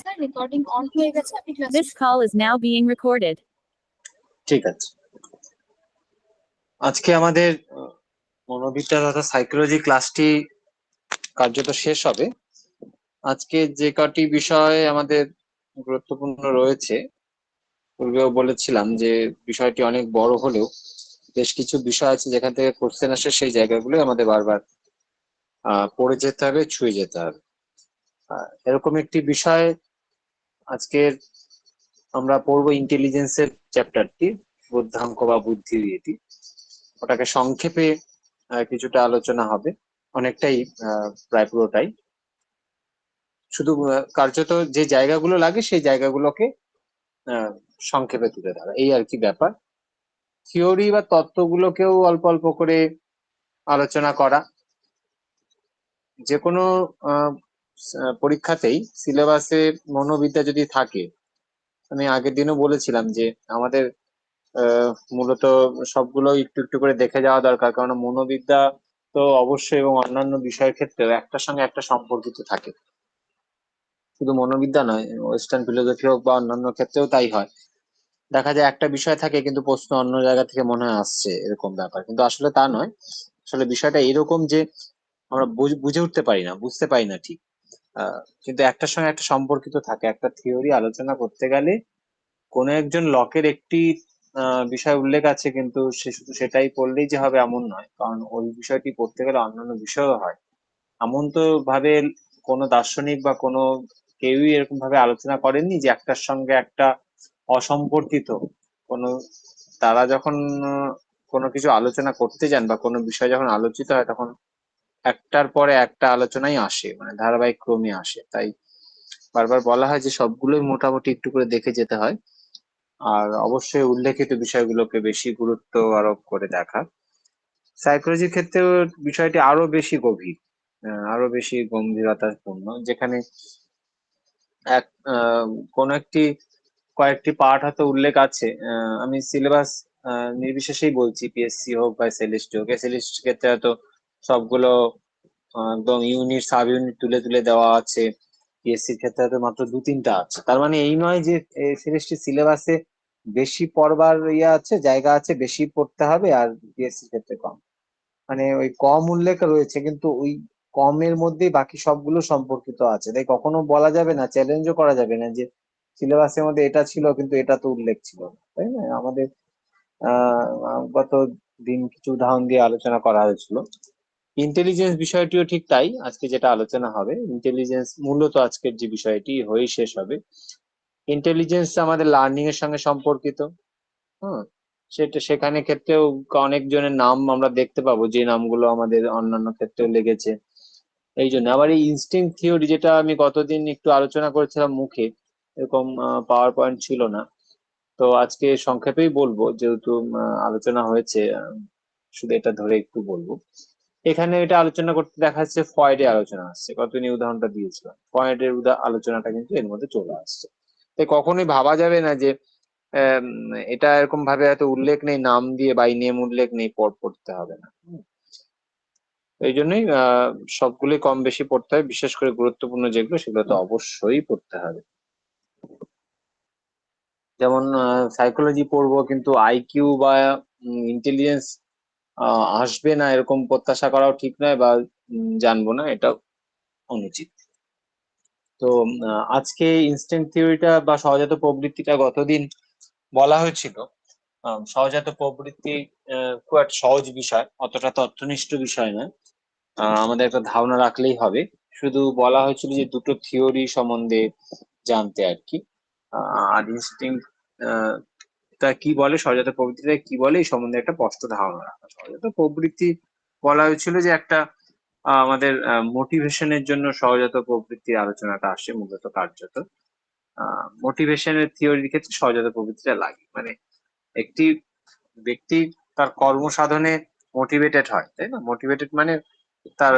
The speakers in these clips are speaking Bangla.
স্যার রেকর্ডিং অন হয়ে গেছে, আপনি class This call is now being recorded. ঠিক আছে। আজকে আমাদের মনোবিদ্যা তথা সাইকোলজি ক্লাসটি কার্যত শেষ হবে। আজকে যে কটি বিষয় আমাদের গুরুত্বপূর্ণ রয়েছে, পূর্বেও বলেছিলাম যে বিষয়টি অনেক বড় হলেও বেশ কিছু বিষয় আছে যেখান থেকে কোশ্চেন আসে, সেই জায়গাগুলো আমাদের বারবার পড়ে যেতে হবে, ছুঁয়ে যেতে হবে। এরকম একটি বিষয় আজকের আমরা পড়বো, ইন্টেলিজেন্সের চ্যাপ্টারটি, বুদ্ধাঙ্ক বা বুদ্ধিবৃত্তি। ওটাকে সংক্ষেপে কিছুটা আলোচনা হবে, অনেকটাই প্রায় পুরোটাই। শুধু কার্যত যে জায়গাগুলো লাগে সেই জায়গাগুলোকে সংক্ষেপে তুলে ধরা, এই আর কি ব্যাপার। থিওরি বা তত্ত্বগুলোকেও অল্প অল্প করে আলোচনা করা। যে কোনো পরীক্ষাতেই সিলেবাসে মনোবিদ্যা যদি থাকে, আমি আগের দিনও বলেছিলাম যে আমাদের মূলত সবগুলো একটু একটু করে দেখে যাওয়া দরকার, কারণ মনোবিদ্যা তো অবশ্যই এবং অন্যান্য বিষয়ের ক্ষেত্রে একটার সঙ্গে একটা সম্পর্কিত থাকে। শুধু মনোবিদ্যা নয়, ওয়েস্টার্ন ফিলোসফি হোক বা অন্যান্য ক্ষেত্রেও তাই হয়। দেখা যায় একটা বিষয় থাকে কিন্তু প্রশ্ন অন্য জায়গা থেকে মনে হয় আসছে, এরকম ব্যাপার। কিন্তু আসলে তা নয়, আসলে বিষয়টা এরকম যে আমরা বুঝে উঠতে পারি না, বুঝতে পারি না ঠিক, কিন্তু একটার সঙ্গে একটা সম্পর্কিত থাকে। একটা থিওরি আলোচনা করতে গেলে কোনো একজন লকের একটি বিষয় উল্লেখ আছে, কিন্তু সে শুধু সেটাই পড়লেই যে হবে এমন নয়, কারণ ওই বিষয়টি পড়তে গেলে অন্যান্য বিষয়ও হয়। এমন তো ভাবে কোনো দার্শনিক বা কোনো কেউই এরকম ভাবে আলোচনা করেননি যে একটার সঙ্গে একটা অসম্পর্কিত কোনো, তারা যখন কোনো কিছু আলোচনা করতে যান বা কোনো বিষয় যখন আলোচিত হয়, তখন একটার পরে একটা আলোচনাই আসে, মানে ধারাবাহিক ক্রমে আসে। তাই বারবার বলা হয় যে সবগুলোই মোটামুটি একটু করে দেখে যেতে হয়, আর অবশ্যই উল্লেখিত বিষয়গুলোকে বেশি গুরুত্ব আরোপ করে দেখা। সাইকোলজির ক্ষেত্রেও বিষয়টি আরো বেশি গভীর, আরো বেশি গম্ভীরতাপূর্ণ, যেখানে এক কোন একটি কয়েকটি পার্ট হয়তো উল্লেখ আছে। আমি সিলেবাস নির্বিশেষেই বলছি, পিএসসি হোক বা এসএলএসটি হোক। এসএলএসটি ক্ষেত্রে হয়তো সবগুলো একদম ইউনিট সাব ইউনিট তুলে তুলে দেওয়া আছে, পিএসসির ক্ষেত্রে হয়তো মাত্র 2-3টা আছে। তার মানে এই নয় যে এসএলএসটি সিলেবাসে বেশি পড়বার আছে, জায়গা আছে, বেশি পড়তে হবে, আর পিএসসির ক্ষেত্রে কম। মানে ওই কম উল্লেখ রয়েছে, কিন্তু ওই কমের মধ্যেই বাকি সবগুলো সম্পর্কিত আছে। তাই কখনো বলা যাবে না, চ্যালেঞ্জও করা যাবে না যে সিলেবাসের মধ্যে এটা ছিল কিন্তু এটা তো উল্লেখ ছিল না, তাই না? আমাদের গত দিন কিছু উদাহরণ দিয়ে আলোচনা করা হয়েছিল। ইন্টেলিজেন্স বিষয়টিও ঠিক তাই, আজকে যেটা আলোচনা হবে ইন্টেলিজেন্স মূলত আজকের যে বিষয়টি হয়েই শেষ হবে। ইন্টেলিজেন্স আমাদের লার্নিং এর সঙ্গে সম্পর্কিত। হ্যাঁ, সেখানে ক্ষেত্রেও অনেক জনের নাম আমরা দেখতে পাবো, যে নামগুলো আমাদের অন্যান্য ক্ষেত্রেও লেগেছে। এই জন্য আবার এই ইনস্টিংক্ট থিওরি, যেটা আমি গতদিন একটু আলোচনা করেছিলাম মুখে, এরকম পাওয়ার পয়েন্ট ছিল না, তো আজকে সংক্ষেপেই বলবো, যেহেতু আলোচনা হয়েছে, শুধু এটা ধরে একটু বলবো। এখানে এটা আলোচনা করতে দেখা যাচ্ছে ফ্রয়েডের আলোচনা আসছে, কতদিন উদাহরণটা দিয়েছিলাম, ফ্রয়েডের আলোচনাটা কিন্তু এর মধ্যে চলে আসছে। তাই কখনোই ভাবা যাবে না যে এটা এরকম ভাবে হয়তো উল্লেখ নেই, নাম দিয়ে বাই নেম উল্লেখ নেই, পড়তে হবে না। এই জন্যই সবগুলোই কম বেশি পড়তে হবে, বিশেষ করে গুরুত্বপূর্ণ যেগুলো সেগুলো তো অবশ্যই পড়তে হবে। যেমন সাইকোলজি পড়বো কিন্তু আইকিউ বা ইন্টেলিজেন্স আসবে না এরকম প্রত্যাশা করাও ঠিক নয়, বা জানবো না, এটা অনুচিত। তো আজকে ইনস্ট্যান্ট থিওরিটা বা সহজাত প্রবৃত্তিটা গতদিন বলা হয়েছিল। সহজাত প্রবৃত্তি খুব একটা সহজ বিষয়, অতটা তথ্যনিষ্ঠ বিষয় নয়, আমাদের একটা ধারণা রাখলেই হবে। শুধু বলা হয়েছিল যে দুটো থিওরি সম্বন্ধে জানতে আর কি। আর ইনস্টিংক্ট তা কি বলে, সহজাত প্রবৃত্তিটা কি বলে, এই সম্বন্ধে একটা স্পষ্ট ধারণা রাখা। সহজাত প্রবৃত্তি বলা হয়েছিল যে একটা আমাদের মোটিভেশনের জন্য সহজাত প্রবৃত্তির আলোচনাটা আসে মূলত, কার্যত মোটিভেশনের থিওরির ক্ষেত্রে সহজাত প্রবৃত্তিটা লাগে। মানে একটি ব্যক্তি তার কর্ম সাধনে মোটিভেটেড হয়, তাই না? মোটিভেটেড মানে তার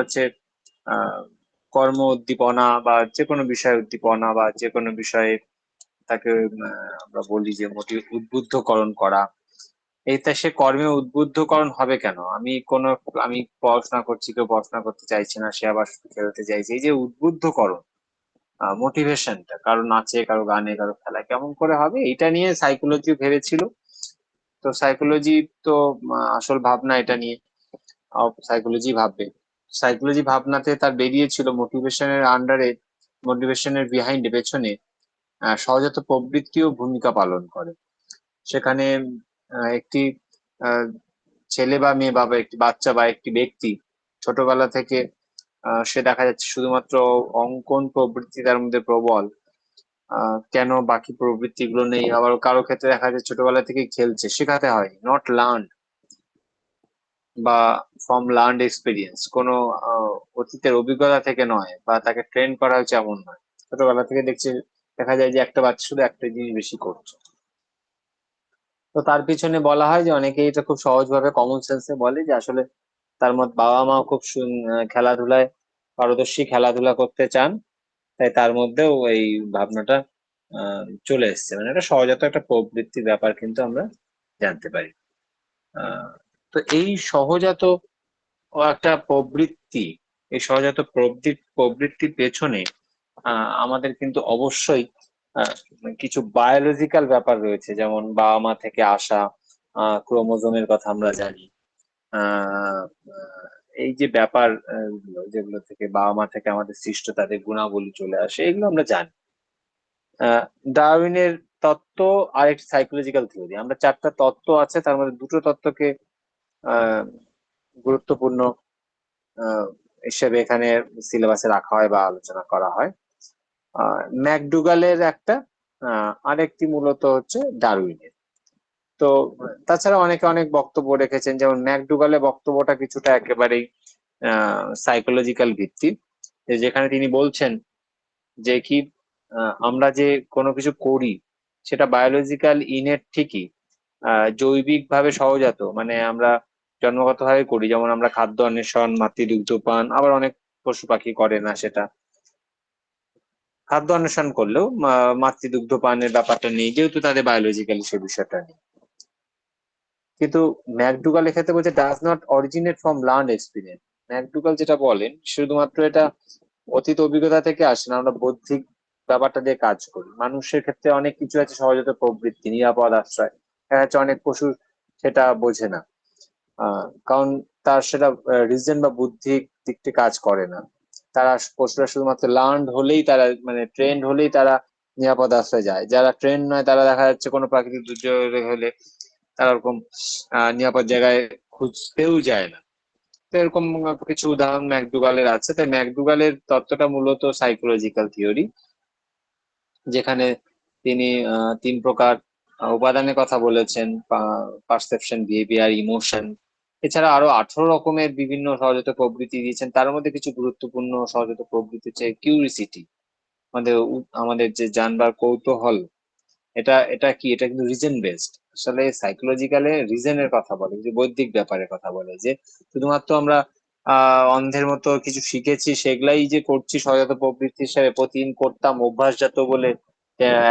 কর্ম উদ্দীপনা বা যে কোনো বিষয়ে উদ্দীপনা বা যে কোনো বিষয়ে তাকে আমরা বলি যে উদ্বুদ্ধকরণ করা। এইটা সে কর্মে উদ্বুদ্ধকরণ হবে কেন? আমি পড়াশোনা করছি, কেউ পড়াশোনা করতে চাইছে না, সে আবার খেলতে চাইছে, এই যে উদ্বুদ্ধকরণ, মোটিভেশনটা, কারো নাচে, কারো গানে, কারো খেলায় কেমন করে হবে, এটা নিয়ে সাইকোলজি ভেবেছিল। তো সাইকোলজি তো আসল ভাবনা এটা নিয়ে সাইকোলজি ভাববে। সাইকোলজি ভাবনাতে তার বেরিয়েছিল মোটিভেশনের আন্ডারে, মোটিভেশনের বিহাইন্ডে, পেছনে সহজাত প্রবৃত্তিও ভূমিকা পালন করে। সেখানে একটি আহ, ছেলে বা মেয়ে বা একটি বাচ্চা বা একটি ব্যক্তি ছোটবেলা থেকে সে দেখা যাচ্ছে শুধুমাত্র অঙ্কন প্রবৃত্তি তার মধ্যে প্রবল, কেন বাকি প্রবৃত্তি গুলো নেই। আবার কারো ক্ষেত্রে দেখা যায় ছোটবেলা থেকে খেলছে, শেখাতে হয়, নট লার্ন বা ফ্রম লার্নড এক্সপিরিয়েন্স, কোনো অতীতের অভিজ্ঞতা থেকে নয়, বা তাকে ট্রেন করা হয়েছে এমন নয়। ছোটবেলা থেকে দেখছে, দেখা যায় যে একটা বাচ্চা শুধু একটা জিনিস বেশি করছে। তো তার পিছনে বলা হয় যে অনেকেই এটা খুব সহজভাবে কমন সেন্সে বলে যে আসলে তার মত বাবা মাও খুব খেলাধুলায় পারদর্শী, খেলাধুলা করতে চান, তাই তার মধ্যেও এই ভাবনাটা চলে এসছে। মানে এটা সহজাত একটা প্রবৃত্তির ব্যাপার কিন্তু আমরা জানতে পারি। আহ তো এই সহজাত একটা প্রবৃত্তি, এই সহজাত প্রবৃত্তির পেছনে আমাদের কিন্তু অবশ্যই আহ, কিছু বায়োলজিক্যাল ব্যাপার রয়েছে, যেমন বাবা মা থেকে আসা ক্রোমোজোমের কথা আমরা জানি। আহ আহ, এই যে ব্যাপার যেগুলো থেকে বাবা মা থেকে আমাদের সৃষ্ট তাদের গুণাবলী চলে আসে, এগুলো আমরা জানি। আহ ডারউইনের তত্ত্ব আর একটি সাইকোলজিক্যাল থিওরি, আমরা চারটা তত্ত্ব আছে, তার মধ্যে দুটো তত্ত্বকে আহ গুরুত্বপূর্ণ হিসেবে এখানে সিলেবাসে রাখা হয় বা আলোচনা করা হয়। ম্যাকডুগালের একটা, আরেকটি মূলত হচ্ছে ডারউইনের। তো তাছাড়া অনেকে অনেক বক্তব্য রেখেছেন, যেমন ম্যাকডুগালের বক্তব্যটা কিছুটা একেবারেই সাইকোলজিক্যাল ভিত্তি, যেখানে তিনি বলছেন যে কি আমরা যে কোনো কিছু করি সেটা বায়োলজিক্যাল ইনেট ঠিকই, জৈবিক ভাবে সহজাত, মানে আমরা জন্মগতভাবে করি, যেমন আমরা খাদ্য অন্বেষণ, মাতৃদুগ্ধপান, আবার অনেক পশু পাখি করে না সেটা। খাদ্য অন্বেষণ করলেও মাতৃদুগ্ধপানের ব্যাপারটা নেই, যেহেতু তাদের বায়োলজিক্যালি সে বিষয়টা নেই। কিন্তু ম্যাকডুগাল এক্ষেত্রে বলছে does not originate form learn experience. McDougall যেটা বলেন শুধুমাত্র এটা অতীত অভিজ্ঞতা থেকে আসে না, আমরা বৌদ্ধিক ব্যাপারটা দিয়ে কাজ করি। মানুষের ক্ষেত্রে অনেক কিছু আছে সহজাত প্রবৃত্তি, নিরাপদ আশ্রয়, দেখা যাচ্ছে অনেক পশু সেটা বোঝে না, কারণ তার সেটা রিজন বা বুদ্ধির দিক থেকে কাজ করে না। তারা পশুরা শুধুমাত্র লার্ন হলেই তারা, মানে ট্রেন্ড হলেই তারা নিরাপদ আশ্রয় যায়। যারা ট্রেন্ড নয় তারা দেখা যাচ্ছে কোনো প্রাকৃতিক দুর্যোগ হলে তারা ওরকম নিরাপদ জায়গায় খুঁজতেও যায় না। তো এরকম কিছু উদাহরণ ম্যাকডুগালের আছে। তাই ম্যাকডুগালের তত্ত্বটা মূলত সাইকোলজিক্যাল থিওরি, যেখানে তিনি তিন প্রকার উপাদানের কথা বলেছেন: পারসেপশন, বিহেভিয়ার, ইমোশন। এছাড়া আরো 18 রকমের বিভিন্ন সহজাত প্রবৃত্তি দিয়েছেন। তার মধ্যে কিছু গুরুত্বপূর্ণ সহজাত প্রবৃত্তি হচ্ছে কিউরিসিটি, আমাদের আমাদের যে জানবার কৌতূহল। এটা এটা কি, এটা কিন্তু রিজন বেসড। আসলে সাইকোলজিক্যালে রিজনের কথা বলে, যে বৈদিক ব্যাপারের কথা বলে, যে শুধুমাত্র আমরা অন্ধের মতো কিছু শিখেছি সেগুলাই যে করছি সহজাত প্রবৃত্তি হিসেবে, প্রতিদিন করতাম অভ্যাসজাত বলে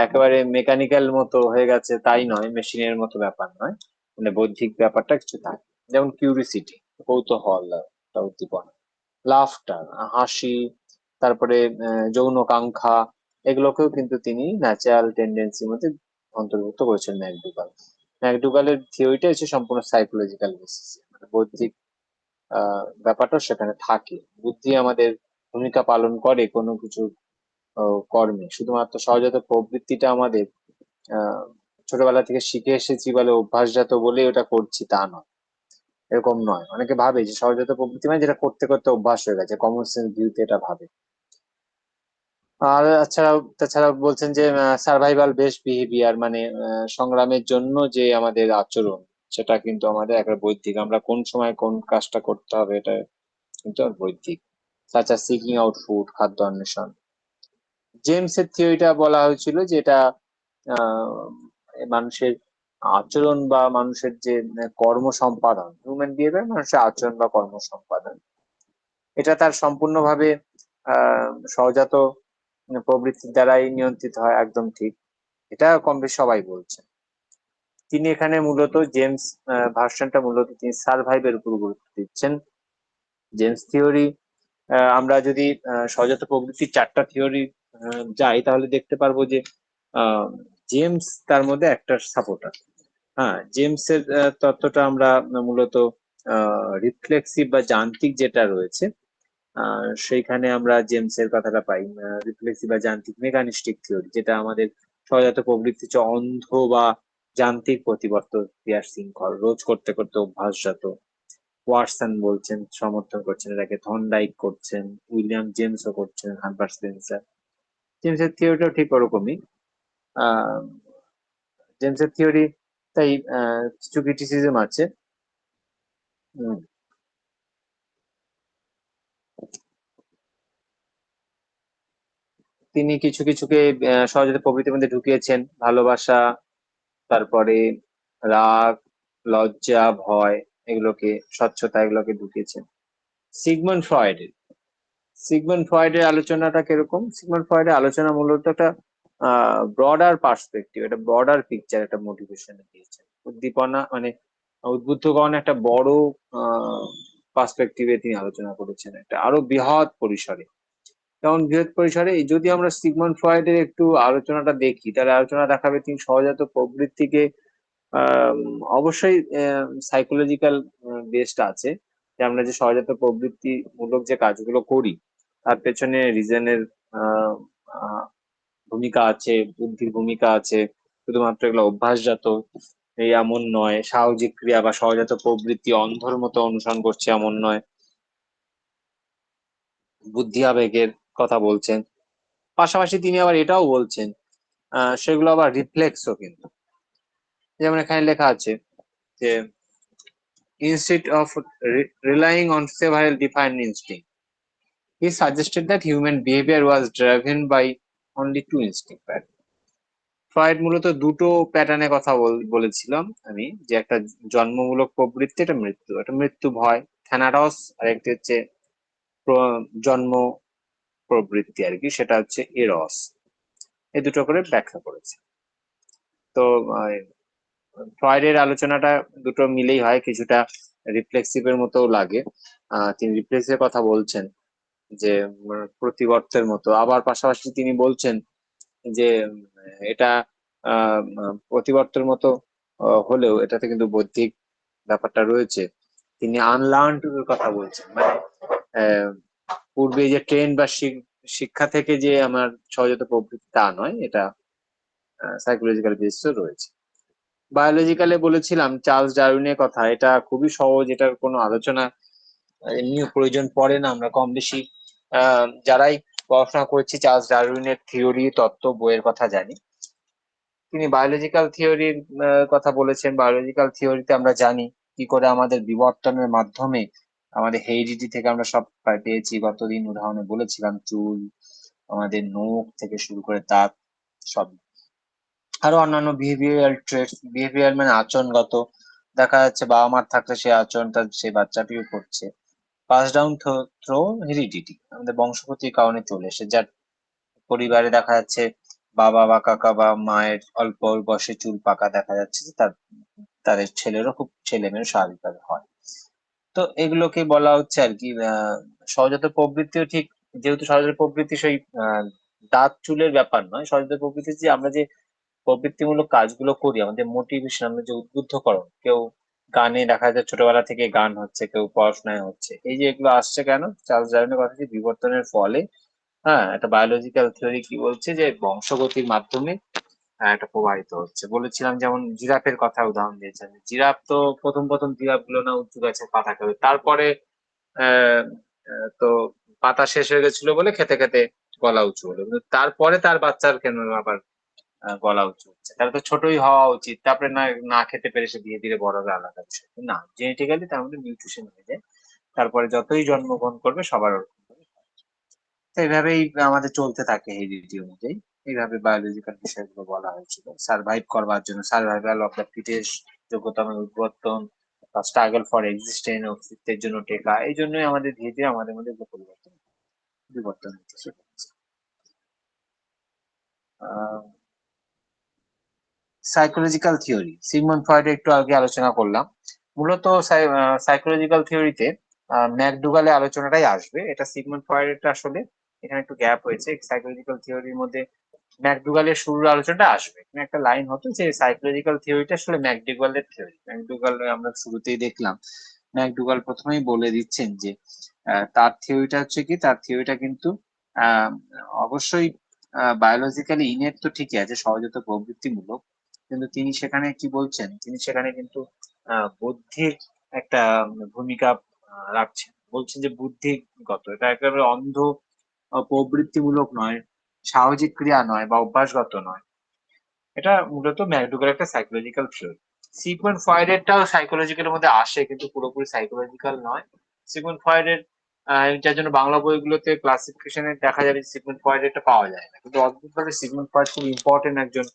একেবারে মেকানিক্যাল মতো হয়ে গেছে তাই নয়, মেশিনের মতো ব্যাপার নয়। মানে বৌদ্ধিক ব্যাপারটা কিছু থাকে, যেমন কিউরিসিটি, কৌতূহল, একটা উদ্দীপনা, লাফটার, হাসি, তারপরে যৌন কাঙ্ক্ষা, এগুলোকেও কিন্তু তিনি ন্যাচারাল টেন্ডেন্সির মধ্যে অন্তর্ভুক্ত করেছেন ম্যাকডুগাল। ম্যাকডুগালের থিওরিটা হচ্ছে সম্পূর্ণ সাইকোলজিক্যাল বেসিস, মানে বৌদ্ধিক ব্যাপারটা সেখানে থাকে। বুদ্ধি আমাদের ভূমিকা পালন করে কোনো কিছু কর্মে, শুধুমাত্র সহজাত প্রবৃত্তিটা আমাদের আহ ছোটবেলা থেকে শিখে এসেছি বলে, অভ্যাসজাত বলে ওটা করছি তা নয়। এরকম নয়, অনেকে ভাবে যে সহজাত প্রবৃত্তি মানে যেটা করতে করতে অভ্যাস হয়ে গেছে, কমন সেন্স ভিউতে এটা ভাবে। আর তাছাড়া বলছেন যে সার্ভাইভাল বেস্ট বিহেভিয়ার, মানে সংগ্রামের জন্য যে আমাদের আচরণ, সেটা কিন্তু আমাদের একটা বৈদিক, আমরা কোন সময় কোন কাজটা করতে হবে এটা কিন্তু বৈদিক। তাছাড়া সিকিং আউট ফুড, খাদ্য অন্বেষণ। জেমসের থিওরিটা বলা হয়েছিল যে এটা আহ মানুষের আচরণ বা মানুষের যে কর্ম সম্পাদন, হিউম্যান বিহেভিয়ার, মানুষের আচরণ বা কর্ম সম্পাদন, এটা তার সম্পূর্ণভাবে সহজাত প্রবৃত্তির দ্বারাই নিয়ন্ত্রিত হয়, একদম ঠিক। এটা কম বেশি সবাই বলছে। তিনি এখানে মূলত জেমস ভার্সনটা মূলত তিনি সার্ভাইভের উপর গুরুত্ব দিচ্ছেন। জেমস থিওরি, আমরা যদি সহজাত প্রবৃত্তির চারটা থিওরি যাই তাহলে দেখতে পারবো যে জেমস তার মধ্যে একটা সাপোর্টার। হ্যাঁ, জেমসের তত্ত্বটা আমরা মূলত রিফ্লেক্সিভ বা যান্ত্রিক যেটা রয়েছে সেইখানে আমরা জেমসের কথাটা পাই। রিফ্লেক্সিভ বা যান্ত্রিক মেকানিস্টিক থিওরি, যেটা আমাদের সহজাত প্রবৃত্তি হচ্ছে অন্ধ বা যান্ত্রিক প্রতিবর্তন ক্রিয়ার শৃঙ্খল, রোজ করতে করতে অভ্যাসজাত। ওয়াটসন বলছেন, সমর্থন করছেন এটাকে, থর্নডাইক করছেন, উইলিয়াম জেমসও করছেন, হার্বার্ট স্পেন্সার। জেমসের থিওরিটাও ঠিক ওরকমই। আহ জেমসের থিওরি তাই কিছু ক্রিটিসিজম আছে। তিনি কিছু কিছুকে সহজাত প্রবৃত্তির মধ্যে ঢুকিয়েছেন, ভালোবাসা, তারপরে রাগ, লজ্জা, ভয়, এগুলোকে, স্বচ্ছতা, এগুলোকে ঢুকিয়েছেন। সিগমন্ড ফ্রয়েডের আলোচনাটা কিরকম? সিগমন্ড ফ্রয়েডের আলোচনা মূলত একটা ব্রডার পার্সপেক্টিভ, একটা ব্রডার পিকচার, একটা মোটিভেশন দিয়েছেন। উদ্দীপনা মানে উদ্বুদ্ধকরণ একটা বড় পার্সপেক্টিভে তিনি আলোচনা করেছেন, একটা আরো বৃহৎ পরিসরে। যেমন বৃহৎ পরিসরে যদি আমরা সিগমন্ড ফ্রয়েডের একটু আলোচনাটা দেখি, তাহলে আলোচনা দেখাবে তিনি সহজাত প্রবৃত্তিকে অবশ্যই সাইকোলজিক্যাল বেসড আছে, যে আমরা যে সহজাত প্রবৃত্তি মূলক যে কাজগুলো করি তার পেছনে রিজনের ভূমিকা আছে, বুদ্ধির ভূমিকা আছে। শুধুমাত্র এগুলো অভ্যাসজাত এই এমন নয়, সাহজিক ক্রিয়া বা সহজাত প্রবৃত্তি অন্ধর মতো অনুসরণ করছে এমন নয়, বুদ্ধি আবেগের কথা বলছেন। পাশাপাশি তিনি আবার এটাও বলছেন সেগুলো আবার রিফ্লেক্সও কিন্তু। যেমন এখানে লেখা আছে যে instead of relying on several defined instincts, he suggested that human behavior was driven by only two instincts. Freud মূলত দুটো প্যাটার্নের কথা বলেছিলাম আমি, যে একটা জন্মমূলক প্রবৃত্তি, একটা মৃত্যু ভয়, থ্যানাটস, আর একটি হচ্ছে জন্ম প্রবৃত্তি আর কি, সেটা হচ্ছে এরস। এই দুটো করে ব্যাখ্যা করেছে। তো ফ্রয়েডের আলোচনাটা দুটো মিলেই হয়, কিছুটা রিফ্লেক্সিভের মতো লাগে। তিনি রিফ্লেক্সের কথা বলছেন যে প্রতিবর্তের মতো, আবার পাশাপাশি তিনি বলছেন যে এটা প্রতিবর্তের মতো হলেও এটাতে কিন্তু বৌদ্ধিক ব্যাপারটা রয়েছে। তিনি আনলার্ন কথা বলছেন, মানে পূর্বে যে ট্রেন বা শিক্ষা থেকে যে আমার সহজাত প্রবৃত্তি তা নয়, এটা সাইকোলজিক্যাল বেসও রয়েছে। বায়োলজিক্যালে বলেছিলাম চার্লস ডারউইনের কথা, এটা খুবই সহজ, এটার কোনো আলোচনা এমনিও প্রয়োজন পড়ে না। আমরা কম বেশি যারাই পড়াশোনা করেছি চার্লস ডারউইনের থিওরি তত্ত্ব বইয়ের কথা জানি। তিনি বায়োলজিক্যাল থিওরির কথা বলেছেন। বায়োলজিক্যাল থিওরিতে আমরা জানি কি করে আমাদের বিবর্তনের মাধ্যমে আমাদের হেরিডিটি থেকে আমরা সব পেয়েছি। গতদিন উদাহরণে বলেছিলাম চুল, আমাদের নখ থেকে শুরু করে দাঁত, সব। আরো অন্যান্য বিহেভিয়ারাল ট্রেটস, বিহেভিয়ার মানে আচরণগত, দেখা যাচ্ছে বাবা মার থাকলে সেই আচরণটা সেই বাচ্চাটিও করছে। পাস ডাউন থ্রো হেরিডিটি, আমাদের বংশগতির কারণে চলে এসে, যার পরিবারে দেখা যাচ্ছে বাবা বা কাকা বা মায়ের অল্প বয়সে চুল পাকা দেখা যাচ্ছে, তাদের ছেলেরও খুব ছেলেমেয়ের স্বাভাবিকভাবে হয়। তো এগুলোকে বলা হচ্ছে আর কি সহজাত প্রবৃত্তিও ঠিক। যেহেতু সহজাত প্রবৃত্তি সেই দাঁত চুলের ব্যাপার নয়, সহজাত প্রবৃত্তি যে আমরা যে প্রবৃত্তিমূলক কাজগুলো করি, আমাদের মোটিভেশন, আমরা যে উদ্বুদ্ধকরণ, কেউ গানে দেখা যায় ছোটবেলা থেকে গান হচ্ছে, কেউ পড়াশোনায় হচ্ছে, এই যে এগুলো আসছে কেন? চার্লস ডারউইনের কথা, যে বিবর্তনের ফলে। হ্যাঁ, একটা বায়োলজিক্যাল থিওরি কি বলছে যে বংশগতির মাধ্যমে এটা প্রবাহিত হচ্ছে। বলেছিলাম যেমন জিরাফের কথা উদাহরণ দিয়েছেন, জিরাফ তো প্রথম প্রথম জিরাফ গুলো না উঁচু গাছের পাতা খাবে, তারপরে তো পাতা শেষ হয়ে গেছিল বলে খেতে খেতে গলা উঁচু হলো, কিন্তু তারপরে তার বাচ্চার কেন আবার গলা উঁচু হচ্ছে? তাহলে তো ছোটই হওয়া উচিত, তারপরে না না খেতে পেরে সে ধীরে ধীরে বড় হবে, আলাদা বিষয়। না, জেনেটিক্যালি তার মধ্যে মিউটেশন হয়ে যায়, তারপরে যতই জন্মগ্রহণ করবে সবার ওরকম হবে। তো এইভাবেই আমাদের চলতে থাকে হেরিডিটি অনুযায়ী। এইভাবে বায়োলজিক্যাল বিষয়গুলো বলা হয়েছিল সার্ভাইভ করবার জন্য, সার্ভাইভাল অফ দ্য ফিটেস্ট, যোগ্যতম উদ্বর্তন বা স্ট্রাগল ফর এক্সিস্টেন্স, অস্তিত্বের জন্য টেকা। এই জন্যই আমাদের ধীরে ধীরে আমাদের মধ্যে যে বিবর্তন হচ্ছে সেটা হচ্ছে। সাইকোলজিক্যাল থিওরি, সিগমন্ড ফ্রয়েড একটু আগে আলোচনা করলাম। মূলত সাইকোলজিক্যাল থিওরিতে ম্যাকডুগালের আলোচনাটাই আসবে। এটা সিগমন্ড ফ্রয়েড আসলে এখানে একটু গ্যাপ হয়েছে। সাইকোলজিক্যাল থিওরির মধ্যে ম্যাকডুগালের শুরুর আলোচনাটা আসবে। এখানে একটা লাইন হতো যে সাইকোলজিক্যাল থিওরিটা আসলে ম্যাকডুগালের থিওরি। ম্যাকডুগাল আমরা শুরুতেই দেখলাম, ম্যাকডুগাল প্রথমেই বলে দিচ্ছেন যে তার থিওরিটা হচ্ছে কি, তার থিওরিটা কিন্তু আহ, অবশ্যই বায়োলজিক্যালি ইনেট তো ঠিকই আছে, সহজাত প্রবৃত্তিমূলক, কিন্তু তিনি সেখানে কি বলছেন, তিনি সেখানে কিন্তু বুদ্ধির একটা ভূমিকা রাখছেন। বলছেন যে বুদ্ধিগত, এটা একেবারে অন্ধ প্রবৃত্তিমূলক নয়, সামাজিক ক্রিয়া নয় বা অভ্যাসগত নয়। এটা মূলত ম্যাকডুগাল একটা সাইকোলজিক্যাল থিওরি। সিগমন্ড ফ্রয়েডেরটাও সাইকোলজিক্যালের মধ্যে আসে, কিন্তু পুরোপুরি সাইকোলজিক্যাল নয়। সিগমন্ড ফ্রয়েডের যার জন্য বাংলা বইগুলোতে ক্লাসিফিকেশনে দেখা যাবে সিগমন্ড ফ্রয়েডেরটা পাওয়া যায় না, কিন্তু অদ্ভুতভাবে সিগমন্ড ফ্রয়েড খুব ইম্পর্টেন্ট একজন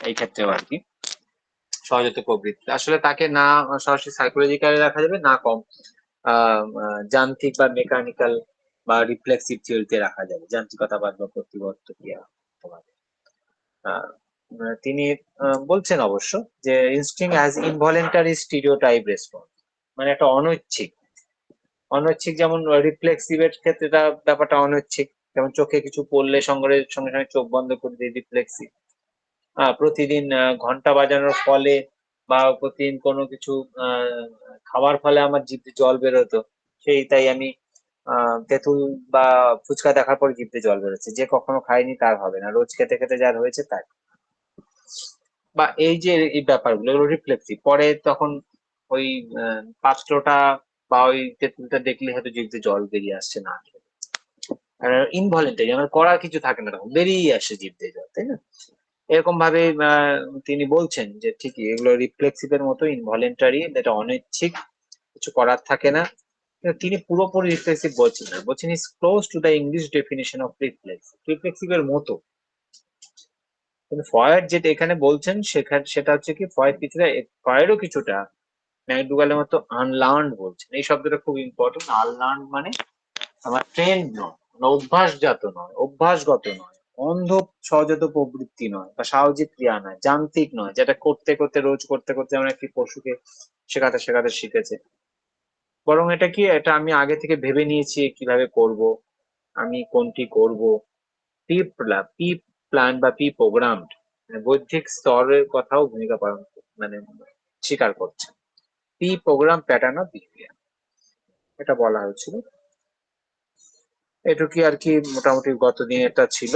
এই ক্ষেত্রেও আর কি, সহজাত প্রবৃত্তি। আসলে তাকে না সরাসরি সাইকোলজিক্যালে রাখা যাবে, না কম যান্ত্রিক বা মেকানিক্যাল বা রিফ্লেক্সিভ থিওরিতে রাখা যাবে, যান্ত্রিকতাবাদ বা প্রতিবর্ত ক্রিয়া। আহ, তিনি বলছেন অবশ্য যে instinct as involuntary stereotype response, মানে একটা অনৈচ্ছিক, অনৈচ্ছিক যেমন রিফ্লেক্সিভ এর ক্ষেত্রে ব্যাপারটা অনৈচ্ছিক, যেমন চোখে কিছু পড়লে সঙ্গে সঙ্গে সঙ্গে চোখ বন্ধ করে দিয়ে রিফ্লেক্সিভ। প্রতিদিন ঘন্টা বাজানোর ফলে বা প্রতিদিন কোনো কিছু খাওয়ার ফলে আমার জিভে জল বেরোতো, তাই আমি তেঁতুল বা ফুচকা দেখার পর জিভে জল বেরোচ্ছে, যে কখনো খায়নি তার হবে না, রোজ খেতে খেতে যার হয়েছে তার। বা এই যে এই ব্যাপারগুলো, এগুলো রিফ্লেক্সিভ। পরে তখন ওই পাত্রটা বা ওই তেঁতুলটা দেখলে হয়তো জিভে জল বেরিয়ে আসছে না, ইনভলেন্টারি, আমার করার কিছু থাকে না, তখন বেরিয়ে আসে জিভ দিয়ে জল, তাই না? এরকম ভাবে তিনি বলছেন যে ঠিকই এগুলো রিফ্লেক্সিভ এর মতো ইনভলেন্টারি, এটা অনৈচ্ছিক, কিছু করার থাকে না। কিন্তু তিনি পুরোপুরি রিফ্লেক্সিভ বলছেন না, বলছেন is close to the English definition of reflex, reflexive এর মতো। কিন্তু ফয়েড যেটা এখানে বলছেন সেটা হচ্ছে কি, ফয়েড কিছুটা, ফয়েডও কিছুটা ম্যাকডুগালের মতো আনলার্নড বলছেন। এই শব্দটা খুব ইম্পর্টেন্ট। আনলার্নড মানে আমার ট্রেন্ড নয়, অভ্যাসজাত নয়, অভ্যাসগত নয়, অন্ধ সহজাত প্রবৃত্তি নয় বা সামাজিক ক্রিয়া নয়, যান্ত্রিক নয়, যেটা করতে করতে রোজ করতে করতে যেমন একটি পশুকে শেখাতে শেখাতে শিখেছে, বরং এটা কি, এটা আমি আগে থেকে ভেবে নিয়েছি কিভাবে করব, আমি কোনটি করব। পি পি প্ল্যান বা পি প্রোগ্রামড, বৌদ্ধিক স্তরের কথাও ভূমিকা পালন মানে স্বীকার করছে। P program pattern of behaviour, এটা বলা হয়েছিল। এটুকুই আর কি মোটামুটি গত দিনেরটা ছিল।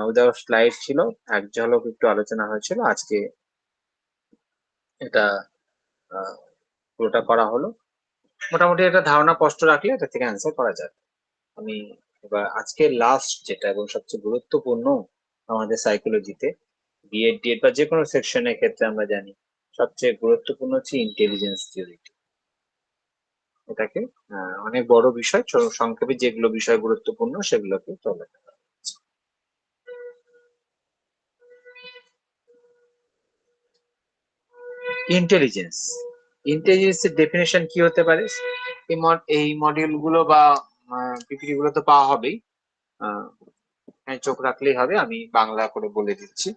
উইদাউট স্লাইড ছিল, এক ঝলক একটু আলোচনা হয়েছিল। আজকে এটা পুরোটা করা হলো। মোটামুটি একটা ধারণা স্পষ্ট রাখলে এটা থেকে অ্যান্সার করা যাবে। আমি এবার আজকে লাস্ট যেটা এবং সবচেয়ে গুরুত্বপূর্ণ আমাদের সাইকোলজিতে, বিএড ডিএড বা যে কোনো সেকশনের ক্ষেত্রে আমরা জানি সবচেয়ে গুরুত্বপূর্ণ হচ্ছে ইন্টেলিজেন্স থিওরি। এটাকে অনেক বড় বিষয়, সংক্ষেপে যেগুলো বিষয় গুরুত্বপূর্ণ সেগুলোকে চলে। ইন্টেলিজেন্স, ইন্টেলিজেন্সের ডেফিনেশন কি হতে পারে? এই মডিউল গুলো বা পিপিটি গুলো তো পাওয়া হবেই, চোখ রাখলেই হবে। আমি বাংলা করে বলে দিচ্ছি।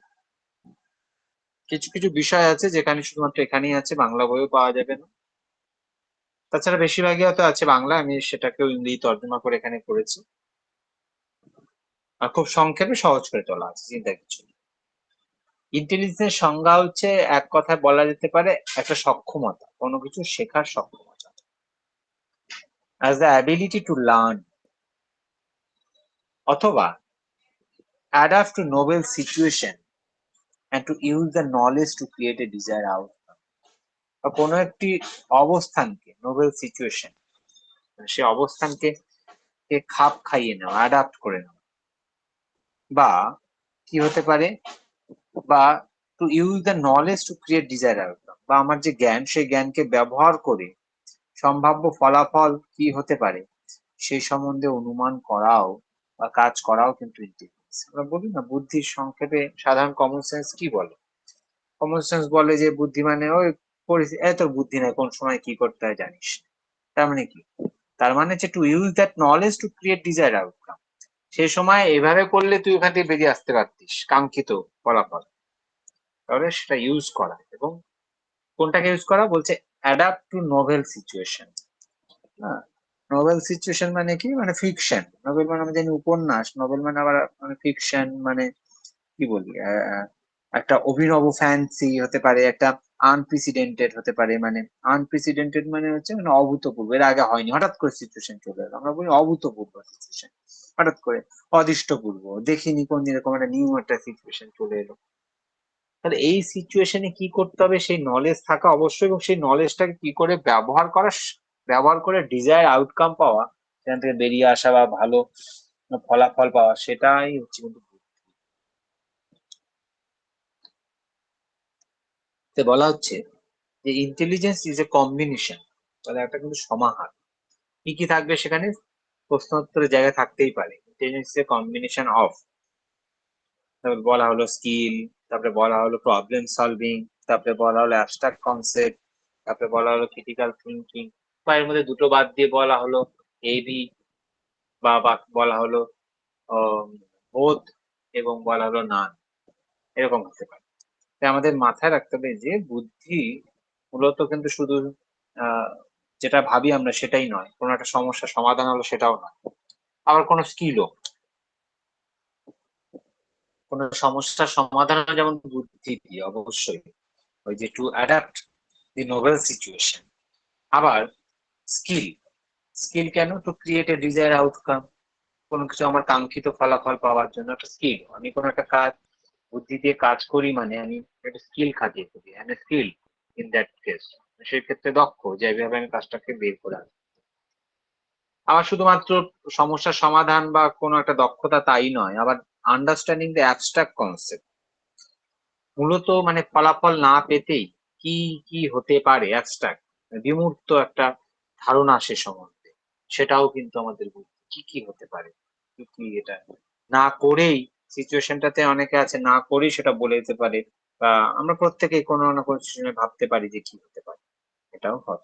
কিছু কিছু বিষয় আছে যেখানে শুধুমাত্র এখানেই আছে, বাংলা বইও পাওয়া যাবে না। তাছাড়া বেশিরভাগই হয়তো আছে বাংলা, আমি সেটাকেও ইংরেজি তর্জমা করে এখানে করেছি। আর খুব সংক্ষেপে সহজ করে তোলা আছে, চিন্তা কিছু। ইন্টেলিজেন্সের সংজ্ঞা হচ্ছে, এক কথায় বলা যেতে পারে একটা সক্ষমতা, কোনো কিছু শেখার সক্ষমতা, as the ability to learn অথবা adapt to novel situation and to use the knowledge to create a desired outcome। বা কোনো একটি অবস্থানকে, নোবেল সিচুয়েশন, সে অবস্থানকে খাপ খাইয়ে নেওয়া, অ্যাডাপ্ট করে নেওয়া। বা কি হতে পারে, বা to use the knowledge to create desire outcome, বা আমার যে জ্ঞান, সেই জ্ঞানকে ব্যবহার করে সম্ভাব্য ফলাফল কি হতে পারে সেই সম্বন্ধে অনুমান করাও বা কাজ করাও কিন্তু ইন্টেলিজেন্স। আমরা বলি না বুদ্ধির সংক্ষেপে সাধারণ কমন সেন্স কি বলে? কমন সেন্স বলে যে বুদ্ধি মানে ওই পরিস্থিতি, এত বুদ্ধি নাই, কোন সময় কি করতে হয় জানিস। তার মানে কি? তার মানে হচ্ছে to use that knowledge to create desire outcome. সেই সময় এভাবে করলে তুই ওখান থেকে বেরিয়ে আসতে পারতিস কাঙ্ক্ষিত ফলাফল, তাহলে সেটা ইউজ করা। এবং কোনটাকে ইউজ করা বলছে? Adapt two novel situation. হ্যাঁ, নোবেল সিচুয়েশন মানে কি, মানে ফিকশন। নোবেল মানে আমরা জানি উপন্যাস, নোবেল মানে আবার মানে ফিকশন, মানে কি বলি, একটা অভিনব ফ্যান্সি হতে পারে, একটা আনপ্রেসিডেন্টেড হতে পারে। মানে আনপ্রেসিডেন্টেড মানে হচ্ছে মানে অভূতপূর্ব, এর আগে হয়নি, হঠাৎ করে সিচুয়েশন চলে এলো, আমরা বলি অভূতপূর্ব সিচুয়েশন, হঠাৎ করে, অদৃষ্টপূর্ব, দেখিনি কোনদিন এরকম একটা নিউ একটা সিচুয়েশন চলে এলো। তাহলে এই সিচুয়েশনে কি করতে হবে, সেই নলেজ থাকা অবশ্যই, এবং সেই নলেজটাকে কি করে ব্যবহার করা, ব্যবহার করে ডিজায়ার আউটকাম পাওয়া, সেখান থেকে বেরিয়ে আসা বা ভালো ফলাফল পাওয়া, সেটাই হচ্ছে কিন্তু বলা হচ্ছে যে ইন্টেলিজেন্স ইজ এ কম্বিনেশন, তাহলে একটা কিন্তু সমাহার। কি কি থাকবে সেখানে, প্রশ্নোত্তরের জায়গা থাকতেই পারে। Intelligence is a combination of, তারপরে বলা হলো স্কিল, তারপরে বলা হলো প্রবলেম সলভিং, তারপরে বলা হলো অ্যাবস্ট্রাক্ট কনসেপ্ট, তারপরে বলা হলো ক্রিটিক্যাল থিঙ্কিং, বা এর মধ্যে দুটো বাদ দিয়ে বলা হলো এবি, বা বলা হলো বোধ, এবং বলা হলো নান, এরকম হতে পারে। তাই আমাদের মাথায় রাখতে হবে যে বুদ্ধি মূলত কিন্তু শুধু আহ যেটা ভাবি আমরা সেটাই নয়, কোনো একটা সমস্যার সমাধান হলো সেটাও নয়, আবার কোনো স্কিলও, কোনো সমস্যার সমাধানও যেমন বুদ্ধি দিয়ে অবশ্যই, ওই যে to adapt the novel situation. আবার স্কিল, স্কিল কেন, to create a desire outcome, কোনো কিছু আমার কাঙ্ক্ষিত ফলাফল পাওয়ার জন্য একটা স্কিল, আমি কোনো একটা কাজ বুদ্ধি দিয়ে কাজ করি, মানে আমি একটা স্কিল খাটিয়ে করি, আমি স্কিল ইন দ্যাট কেস, সেই ক্ষেত্রে দক্ষ, যে এইভাবে আমি কাজটাকে বের করে আনি। আবার শুধুমাত্র সমস্যার সমাধান বা কোনো একটা দক্ষতা তাই নয়, আবার আন্ডারস্ট্যান্ডিং দ্য অ্যাবস্ট্রাক্ট কনসেপ্ট, মূলত মানে ফলাফল না পেতেই কি কি হতে পারে, অ্যাবস্ট্রাক্ট বিমূর্ত একটা ধারণা সে সম্বন্ধে, সেটাও কিন্তু আমাদের বুদ্ধি, কি কি হতে পারে, কি কি এটা না করেই, সিচুয়েশনটাতে অনেকে আছে না করেই সেটা বলে দিতে পারে, বা আমরা প্রত্যেকেই কোনো না কোনো সিচুয়েশনে ভাবতে পারি যে কি হতে পারে, এটাও হয়।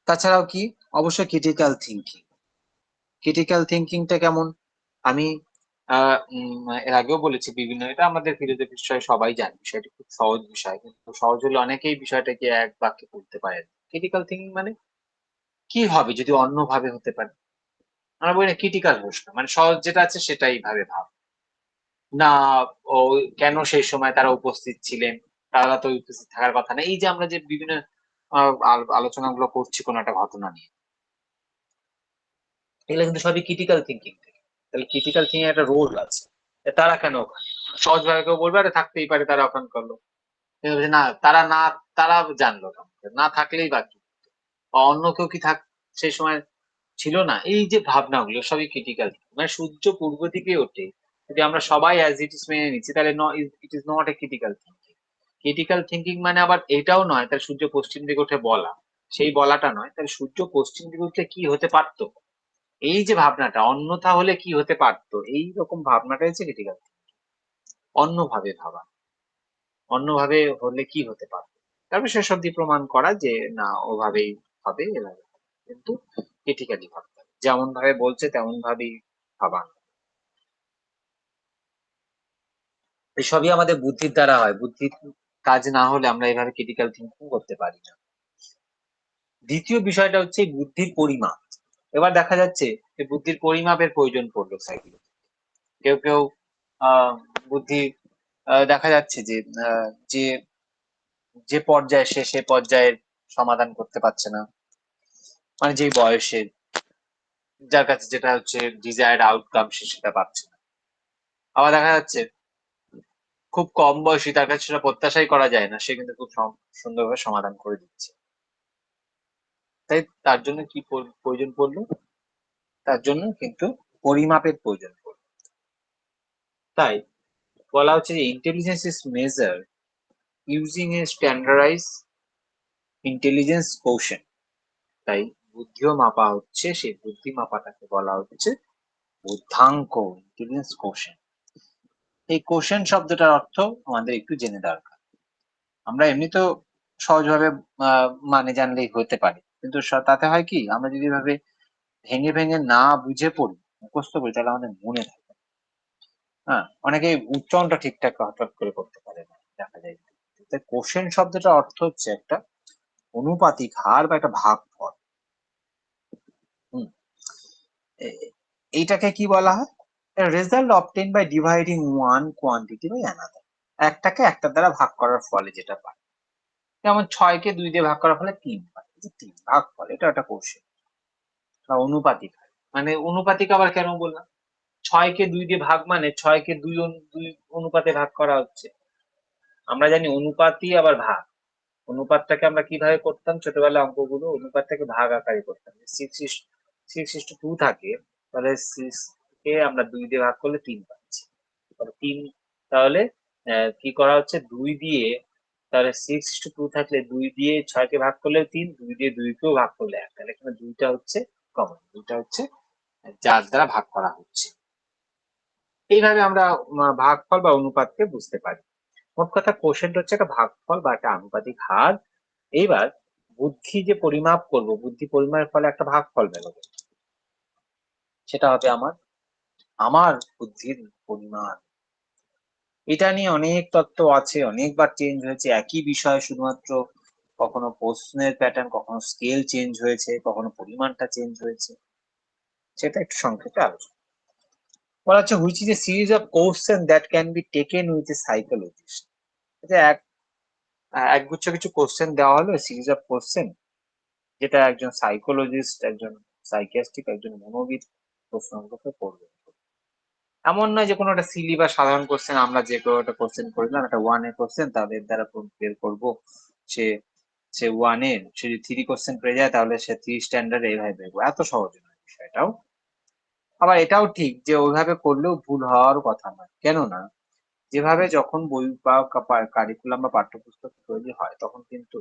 তাছাড়াও কি, অবশ্যই ক্রিটিক্যাল থিঙ্কিং। ক্রিটিক্যাল থিঙ্কিংটা কেমন, আমি এর আগেও বলেছি বিভিন্ন, এটা আমাদের ফিলোসফি বিষয় সবাই জানে, বিষয়টি খুব সহজ বিষয়, কিন্তু সহজ হলে অনেকেই বিষয়টাকে এক বাক্যে বলতে পারে। ক্রিটিক্যাল থিঙ্কিং মানে কি হবে যদি অন্যভাবে হতে পারে, আমরা বলি না ক্রিটিক্যাল প্রশ্ন, মানে সহজ যেটা আছে সেটাই ভাবে ভাব, না ও কেন সেই সময় তারা উপস্থিত ছিলেন, তারা তো উপস্থিত থাকার কথা না, এই যে আমরা যে বিভিন্ন আলোচনাগুলো করছি কোনো একটা ঘটনা নিয়ে, এগুলো কিন্তু সবই ক্রিটিক্যাল থিঙ্কিং থেকে। তাহলে ক্রিটিক্যাল থিঙ্কিং একটা রোল আছে, তারা কেন ওখানে, সহজ ভাবে কেউ বলবে আরে থাকতেই পারে তারা ওখানে করলো, কেউ বলছে না তারা না, তারা জানলো না, না থাকলেই বাকি, বা অন্য কেউ কি থাক সেই সময় ছিল না, এই যে ভাবনাগুলো সবই ক্রিটিক্যাল, মানে সূর্য পূর্ব দিকে ওঠে, যদি আমরা সবাই অ্যাজ ইট ইজ মেনে নিচ্ছি, তাহলে it is not a critical thinking. Critical thinking মানে আবার এটাও নয় তাহলে সূর্য পশ্চিম দিকে ওঠে বলা, সেই বলাটা নয়, তাহলে সূর্য পশ্চিম দিকে উঠলে কি হতে পারতো, এই যে ভাবনাটা, অন্যথা হলে কি হতে পারতো, এই রকম ভাবনাটা হচ্ছে ক্রিটিক্যাল। অন্যভাবে ভাবা, অন্যভাবে হলে কি হতে পারতো, তারপরে শেষ অব্দি প্রমাণ করা যে না ওভাবেই হবে, এভাবে হবে। কিন্তু ক্রিটিক্যালি ভাবতে হবে, যেমন ভাবে বলছে তেমন ভাবেই ভাবা। এসবই আমাদের বুদ্ধির দ্বারা হয়, বুদ্ধির কাজ না হলে আমরা এভাবে ক্রিটিক্যাল থিঙ্কিং করতে পারি না। দ্বিতীয় বিষয়টা হচ্ছে এই বুদ্ধির পরিমাপ। এবার দেখা যাচ্ছে যে বুদ্ধির পরিমাপের প্রয়োজন পড়লো সাইকোলজি, কেউ কেউ আহ বুদ্ধি দেখা যাচ্ছে যে যে যে পর্যায়ে সে পর্যায়ের সমাধান করতে পারছে না, মানে যে বয়সে, যার কাছে যেটা হচ্ছে ডিজায়ার্ড আউটকাম সে সেটা পাচ্ছে না। আবার দেখা যাচ্ছে খুব কম বয়সী, তার কাছে সেটা প্রত্যাশাই করা যায় না, সে কিন্তু খুব সুন্দরভাবে সমাধান করে দিচ্ছে। তাই তার জন্য কি প্রয়োজন পড়লো, তার জন্য কিন্তু পরিমাপের প্রয়োজন পড়লো। তাই বলা হচ্ছে যে intelligence is measure using a standardise intelligence quotient. তাই বুদ্ধিও মাপা হচ্ছে, সেই বুদ্ধি মাপাটাকে বলা হচ্ছে বুদ্ধাঙ্ক, ইন্টেলিজেন্স কোশেন্ট। এই কোশেন্ট শব্দটার অর্থ আমাদের একটু জেনে দরকার। আমরা এমনি তো সহজভাবে মানে জানলেই হতে পারে, কিন্তু তাতে হয় কি, আমরা যদি এভাবে ভেঙে ভেঙে না বুঝে পড়ি, মুখস্থ করি, তাহলে আমাদের মনে থাকে। হ্যাঁ, অনেকে উচ্চারণটা ঠিকঠাক হঠাৎ করে করতে পারে না, দেখা যায়। কোশেন্ট শব্দটার অর্থ হচ্ছে একটা অনুপাতিক হার বা একটা ভাগফল। এইটাকে কি বলা হয়? Result obtained by dividing one quantity by another. একটাকে একটা দ্বারা ভাগ করার ফলে যেটা পাই। যেমন 6কে 2 দিয়ে ভাগ করার ফলে 3 পাই। 3 ভাগফল, এটা একটা কৌশল বা অনুপাতিক হার। মানে অনুপাতিক আবার কেন বললাম? 6কে 2 দিয়ে ভাগ মানে 6কে 2 অনুপাতে ভাগ করা হচ্ছে। আমরা জানি অনুপাতই আবার ভাগ। অনুপাতটাকে আমরা কিভাবে করতাম ছোটবেলায় অঙ্কগুলো? অনুপাতটাকে ভাগ আকারে করতাম। 6:2 থাকে, তাহলে 6 কে আমরা 2 দিয়ে ভাগ করলে 3 পাচ্ছি। তাহলে 3, তাহলে কি করা হচ্ছে 2 দিয়ে, তাহলে 6:2 থাকলে 2 দিয়ে 6 কে ভাগ করলে 3, 2 দিয়ে 2 কেও ভাগ করলে 1, তাহলে এখানে 2টা হচ্ছে কমন, 2টা হচ্ছে যার দ্বারা ভাগ করা হচ্ছে। এইভাবে আমরা ভাগফল বা অনুপাতকে বুঝতে পারি। মোট কথা কোশেন্ট হচ্ছে একটা ভাগফল বা একটা আনুপাতিক হার। এইবার বুদ্ধি যে পরিমাপ করব, বুদ্ধি পরিমাপের ফলে একটা ভাগফল বেরোবে, সেটা হবে আমার বুদ্ধির পরিমাণ। এটা নিয়ে অনেক তত্ত্ব আছে, অনেকবার চেঞ্জ হয়েছে একই বিষয়, শুধুমাত্র কখনো প্রশ্নের প্যাটার্ন, কখনো স্কেল চেঞ্জ হয়েছে, কখনো পরিমাণটা চেঞ্জ হয়েছে, সেটা একটু সংক্ষেপে আলোচনা বলা হচ্ছে। Which is a series of question that can be taken with a psychologist. একগুচ্ছ কিছু কোশ্চেন দেওয়া হলো, সিরিজ অফ কোশ্চেন, যেটা একজন সাইকোলজিস্ট, একজন সাইকিয়াট্রিক, একজন মনোবিদ প্রশ্নগুলোকে করবে। এমন নয় যে কোনো একটা সিলি বা সাধারণ কোশ্চেন আমরা যে কোনো একটা কোশ্চেন করলাম, একটা 1 এর কোশ্চেন, তাহলে এর দ্বারা বের করবো সে সে 1 এর, সে যদি 3 কোশ্চেন পেয়ে যায় তাহলে সে 3 স্ট্যান্ডার্ড এইভাবে বেরবো। এত সহজ নয় বিষয়টাও। আবার এটাও ঠিক যে ওইভাবে করলেও ভুল হওয়ার কথা নয়। কেননা যেভাবে যখন বই বা কারিকুলাম বা পাঠ্যপুস্তক তৈরি হয়, তখন কিন্তু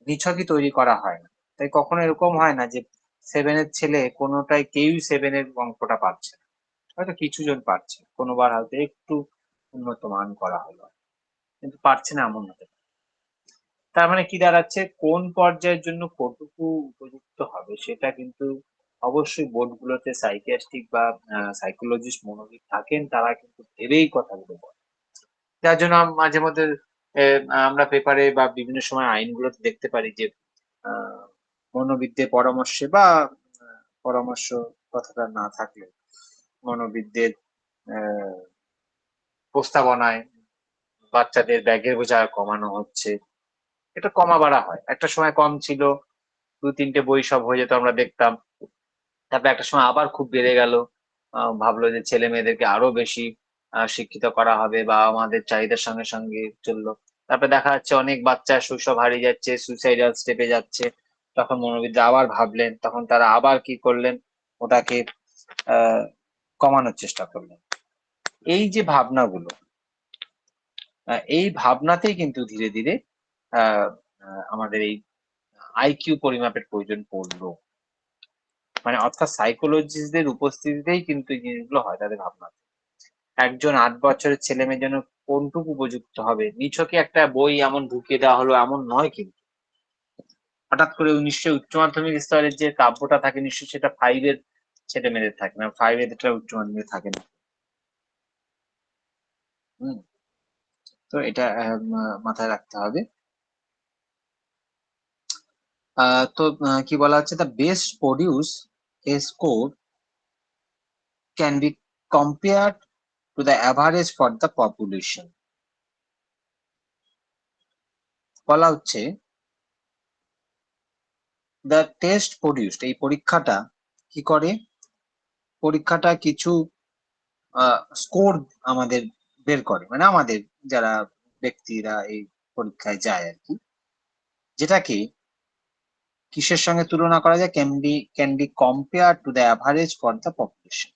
নিছকই তৈরি করা হয় না। তাই কখনো এরকম হয় না যে 7 এর ছেলে কোনোটাই, কেউই 7 এর অঙ্কটা পারছে না। হয়তো কিছুজন পারছে, কোনোবার হয়তো একটু উন্নত মান করা হলো, কিন্তু পারছে না এমন হতে পারে। তার মানে কি দাঁড়াচ্ছে, কোন পর্যায়ের জন্য কতটুকু উপযুক্ত হবে সেটা কিন্তু অবশ্যই বোর্ডগুলোতে সাইকিয়াট্রিক বা সাইকোলজিস্ট মনোবিদ থাকেন, তারা কিন্তু ভেবেই কথাগুলো বলে। যার জন্য মাঝে মধ্যে আমরা পেপারে বা বিভিন্ন সময় আইনগুলোতে দেখতে পারি যে আহ, মনোবিদদের পরামর্শে বা পরামর্শ কথাটা না থাকলে মনোবিদদের আহ, প্রস্তাবনায় বাচ্চাদের ব্যাগের বোঝা কমানো হচ্ছে। এটা কমা বাড়া হয়, একটা সময় কম ছিল, 2-3টে বই সব হয়ে যেত আমরা দেখতাম। তারপরে একটা সময় আবার খুব বেড়ে গেল, ভাবলো যে ছেলে মেয়েদেরকে আরো বেশি শিক্ষিত করা হবে বা আমাদের চাহিদার সঙ্গে সঙ্গে চললো। তারপরে দেখা যাচ্ছে অনেক বাচ্চা শৈশব হারিয়ে যাচ্ছে, সুইসাইডাল স্টেপে যাচ্ছে, তখন মনোবিদরা আবার ভাবলেন, তখন তারা আবার কি করলেন, ওটাকে আহ কমানোর চেষ্টা করলেন। এই যে ভাবনাগুলো, এই ভাবনাতেই কিন্তু ধীরে ধীরে আহ আমাদের এই আইকিউ পরিমাপের প্রয়োজন পড়লো। মানে অর্থাৎ সাইকোলজিস্টদের উপস্থিতিতেই কিন্তু এই জিনিসগুলো হয় তাদের ভাবনা। একজন 8 বছরের ছেলে মেয়ের জন্য কোনটুকু উপযুক্ত হবে, নিছকে একটা বই এমন ঢুকিয়ে দেওয়া হলো এমন নয় কিন্তু। হঠাৎ করে নিশ্চয়ই উচ্চ মাধ্যমিক স্তরের যে কাব্যটা থাকে, নিশ্চয়ই সেটা 5 এর ছেলে মেয়েদের থাকে না, 5 এর উচ্চ মাধ্যমিকে থাকে না। হম তো এটা মাথায় রাখতে হবে। তো কি বলা হচ্ছে, the best produce A score can be compared to the average for the population. বলা হচ্ছে দ্য টেস্ট প্রডিউসড, এই পরীক্ষাটা কি করে, পরীক্ষাটা কিছু স্কোর আমাদের বের করে, মানে আমাদের যারা ব্যক্তিরা এই পরীক্ষায় যায় আর কি, যেটাকে কিসের সঙ্গে তুলনা করা যায়, can be compare to the average for the population.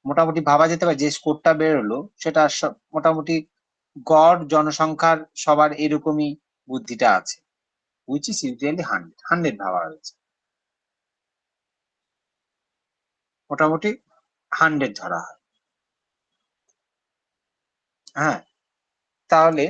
মোটামুটি ভাবা যেতে পারে যে স্কোরটা বেরোলো সেটা মোটামুটি গড় জনসংখ্যার সবার এরকমই বুদ্ধিটা আছে, হুইচ ইজ ইউজুয়ালি 100 ভাবা হয়েছে, মোটামুটি 100 ধরা হয়। হ্যাঁ, তাহলে